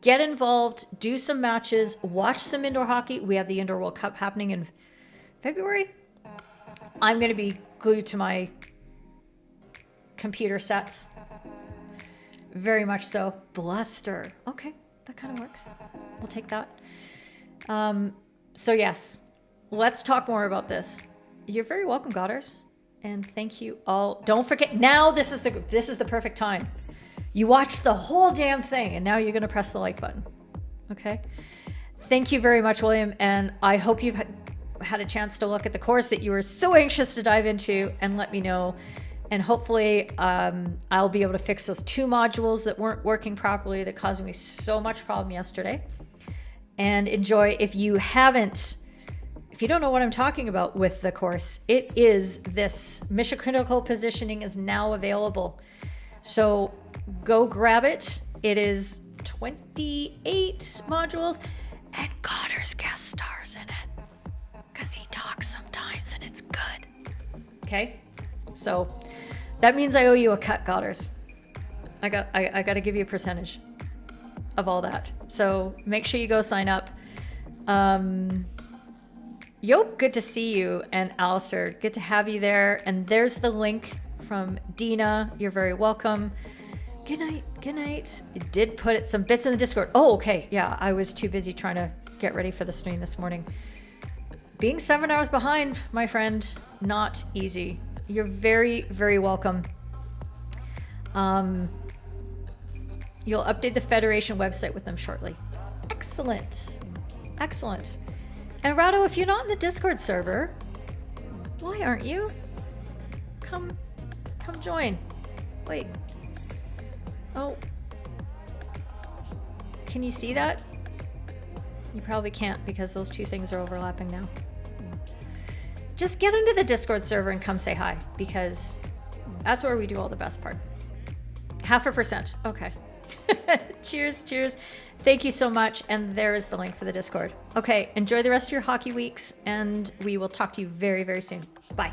Get involved. Do some matches. Watch some indoor hockey. We have the Indoor World Cup happening in February. I'm going to be glued to my computer sets. Very much so. Bluster. Okay, that kind of works. We'll take that. So yes, let's talk more about this. You're very welcome, Godders. And thank you all. Don't forget, now this is the perfect time. You watched the whole damn thing, and now you're going to press the like button. Okay? Thank you very much, William, and I hope you've had a chance to look at the course that you were so anxious to dive into, and let me know. And hopefully I'll be able to fix those 2 modules that weren't working properly that caused me so much problem yesterday. And enjoy. If you don't know what I'm talking about with the course, it is this mission critical positioning is now available. So go grab it. It is 28 modules, and Cotter's guest stars in it because he talks sometimes and it's good. Okay, so that means I owe you a cut, Godders. I got to give you a percentage of all that. So make sure you go sign up. Yo, good to see you, and Alistair, good to have you there. And there's the link from Dina. You're very welcome. Good night. Good night. I did put some bits in the Discord. Oh, okay. Yeah, I was too busy trying to get ready for the stream this morning. Being 7 hours behind, my friend, not easy. You're very, very welcome. You'll update the Federation website with them shortly. Excellent. Excellent. And Rado, if you're not in the Discord server, why aren't you? Come join. Wait. Oh. Can you see that? You probably can't because those two things are overlapping now. Just get into the Discord server and come say hi, because that's where we do all the best part. 0.5%. Okay. Cheers, cheers. Thank you so much. And there is the link for the Discord. Okay, enjoy the rest of your hockey weeks, and we will talk to you very, very soon. Bye.